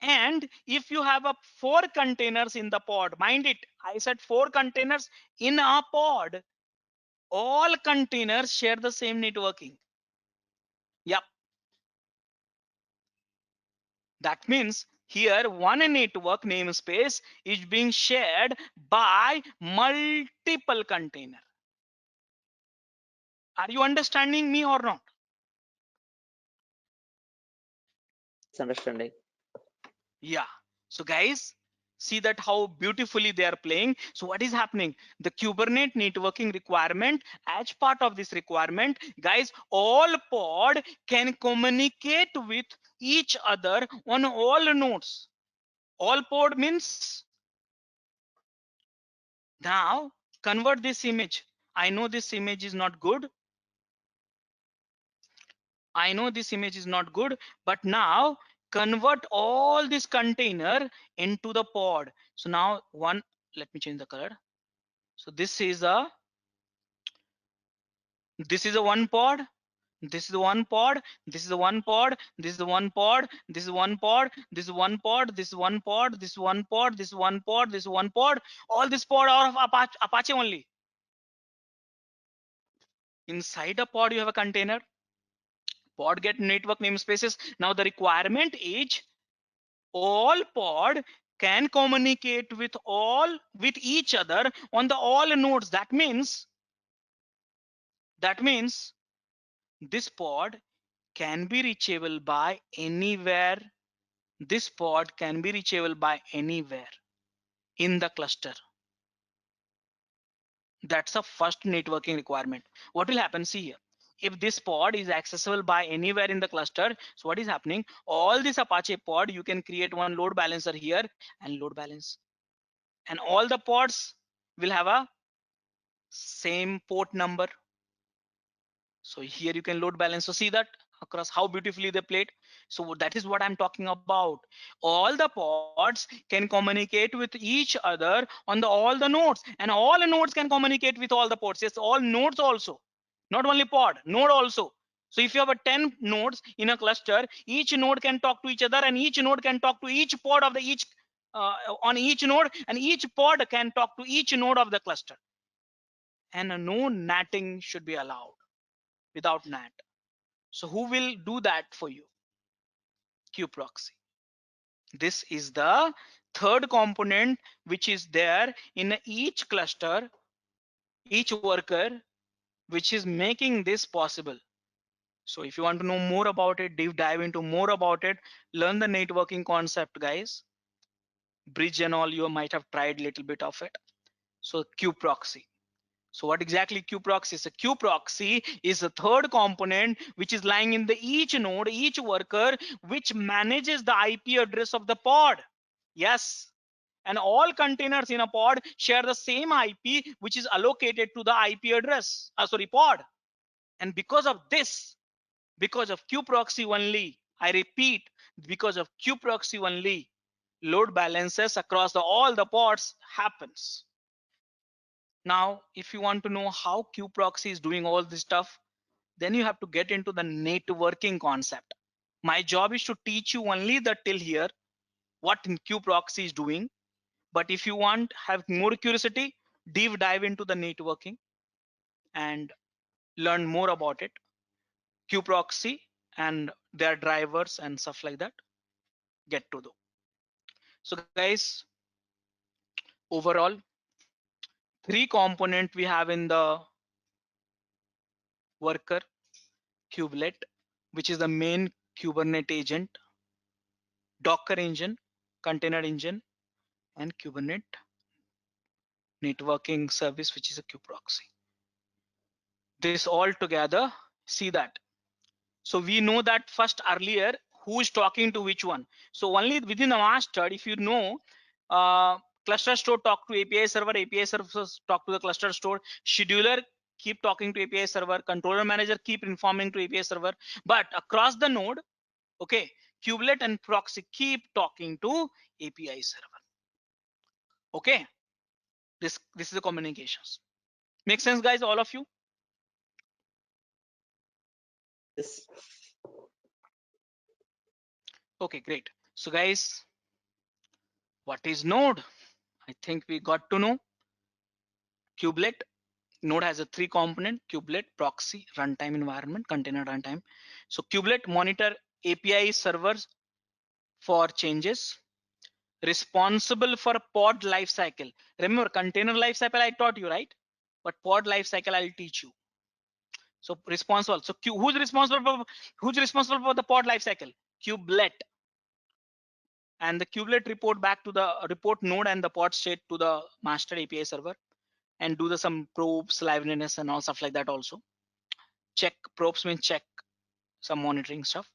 And if you have 4 containers in the pod, mind it, I said 4 containers in a pod, all containers share the same networking. Yep. That means here one network namespace is being shared by multiple container. Are you understanding me or not? It's understanding. Yeah. So guys, see that how beautifully they are playing. So what is happening? The Kubernetes networking requirement, as part of this requirement, guys, all pod can communicate with each other on all nodes. All pod means, now convert this image. I know this image is not good. I know this image is not good, but now convert all this container into the pod. So now let me change the color. So this is a one pod. This is the one pod. This is the one pod. This is the one pod. This is one pod. This is one pod. This is one pod. This is one pod. This is one pod. This is one pod. All this pod are of Apache only. Inside a pod, you have a container. Pod get network namespaces. Now the requirement is all pod can communicate with each other on the all nodes. That means this pod can be reachable by anywhere. This pod can be reachable by anywhere in the cluster. That's the first networking requirement. What will happen? See here. If this pod is accessible by anywhere in the cluster, so what is happening? All this Apache pod, you can create one load balancer here and load balance. And all the pods will have a same port number. So here you can load balance. So see that across how beautifully they played. So that is what I'm talking about. All the pods can communicate with each other on the all the nodes, and all the nodes can communicate with all the pods. Yes, all nodes also, not only pod, node also. So if you have a 10 nodes in a cluster, each node can talk to each other, and each node can talk to each pod of the each on each node, and each pod can talk to each node of the cluster. And no natting should be allowed without NAT. So who will do that for you? Qproxy. This is the third component which is there in each cluster, each worker, which is making this possible. So if you want to know more about it, deep dive into more about it, learn the networking concept, guys. Bridge and all, you might have tried a little bit of it. So Qproxy. So what exactly Qproxy is? A Qproxy is a third component which is lying in the each node, each worker, which manages the IP address of the pod. Yes. And all containers in a pod share the same IP, which is allocated to the IP address, pod. And because of this, because of Qproxy only, I repeat, because of Qproxy only, load balances across all the pods happens. Now, if you want to know how Qproxy is doing all this stuff, then you have to get into the networking concept. My job is to teach you only the till here, what Qproxy is doing. But if you want have more curiosity, deep dive into the networking and learn more about it, Qproxy and their drivers and stuff like that, get to know. So guys, overall, three component we have in the worker: kubelet, which is the main Kubernetes agent, Docker engine, container engine, and Kubernetes networking service, which is a Qproxy. This all together, see that. So we know that first earlier who is talking to which one. So only within the master, if you know, cluster store talk to API servers talk to the cluster store, scheduler keep talking to API server, controller manager keep informing to API server, but across the node, okay, kubelet and proxy keep talking to API server. Okay, this is the communications. Make sense, guys, all of you? Yes. Okay, great. So guys, what is node? I think we got to know. Kubelet, node has a three component: kubelet, proxy, runtime environment, container runtime. So kubelet monitor API servers for changes, responsible for pod lifecycle. Remember, container lifecycle I taught you, right? But pod lifecycle I'll teach you. So responsible. So who's responsible for the pod lifecycle? Kubelet. And the kubelet report back to the report node and the pod state to the master API server, and do the some probes, liveliness, and all stuff like that also. Check probes means check some monitoring stuff.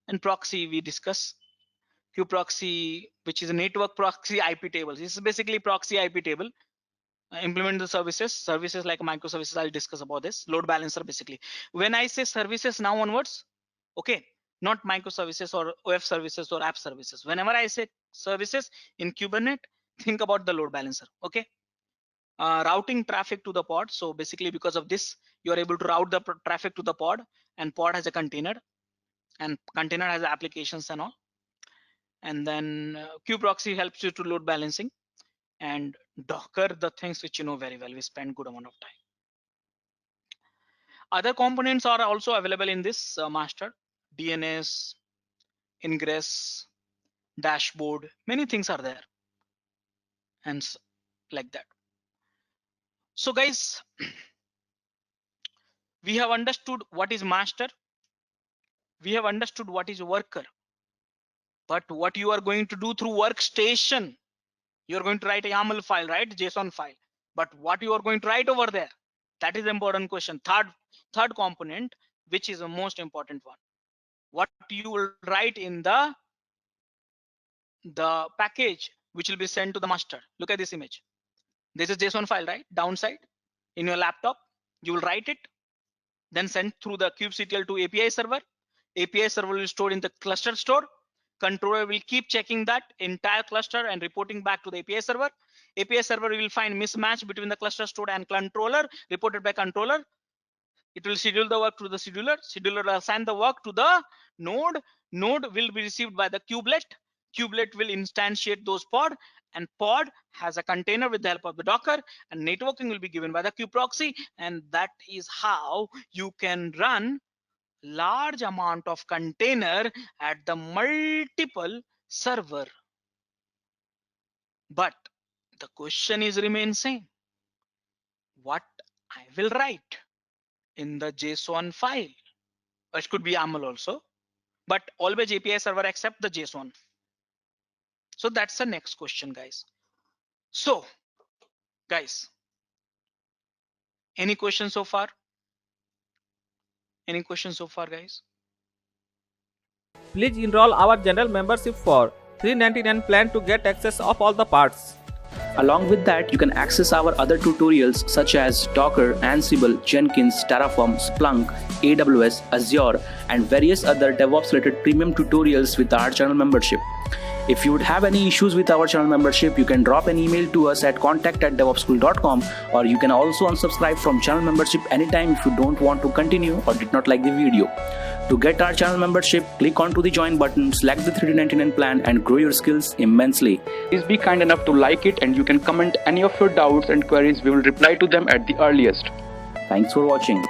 And proxy we discuss. Qproxy, which is a network proxy IP tables. This is basically proxy IP table. Implement the services like microservices. I'll discuss about this. Load balancer basically. When I say services now onwards, okay, not microservices or OF services or app services. Whenever I say services in Kubernetes, think about the load balancer. Okay. Routing traffic to the pod. So basically because of this, you are able to route the traffic to the pod, and pod has a container, and container has applications and all. And then Qproxy helps you to load balancing, and Docker, the things which you know very well. We spend good amount of time. Other components are also available in this master: DNS, ingress, dashboard, many things are there, and like that. So guys, we have understood what is master, we have understood what is worker, but what you are going to do through workstation, you're going to write a YAML file, right? JSON file. But what you are going to write over there, that is the important question. Third component, which is the most important one. What you will write in the package, which will be sent to the master. Look at this image. This is JSON file, right? Downside in your laptop, you will write it, then send through the kubectl to API server. API server will store in the cluster store. Controller will keep checking that entire cluster and reporting back to the API server. API server will find mismatch between the cluster stored and controller, reported by controller. It will schedule the work to the scheduler. Scheduler will assign the work to the node. Node will be received by the kubelet. Kubelet will instantiate those pod, and pod has a container with the help of the Docker, and networking will be given by the kubeproxy. And that is how you can run large amount of container at the multiple server. But the question is remain same. What I will write in the JSON file? It could be YAML also, but always API server accept the JSON. So that's the next question, guys. So guys, any questions so far? Any questions so far, guys? Please enroll our general membership for $399 plan to get access of all the parts. Along with that, you can access our other tutorials such as Docker, Ansible, Jenkins, Terraform, Splunk, AWS, Azure, and various other DevOps related premium tutorials with our channel membership. If you would have any issues with our channel membership, you can drop an email to us at contact@devopsschool.com, or you can also unsubscribe from channel membership anytime if you don't want to continue or did not like the video. To get our channel membership, click onto the join button, select the $399 plan and grow your skills immensely. Please be kind enough to like it, and you can comment any of your doubts and queries. We will reply to them at the earliest. Thanks for watching.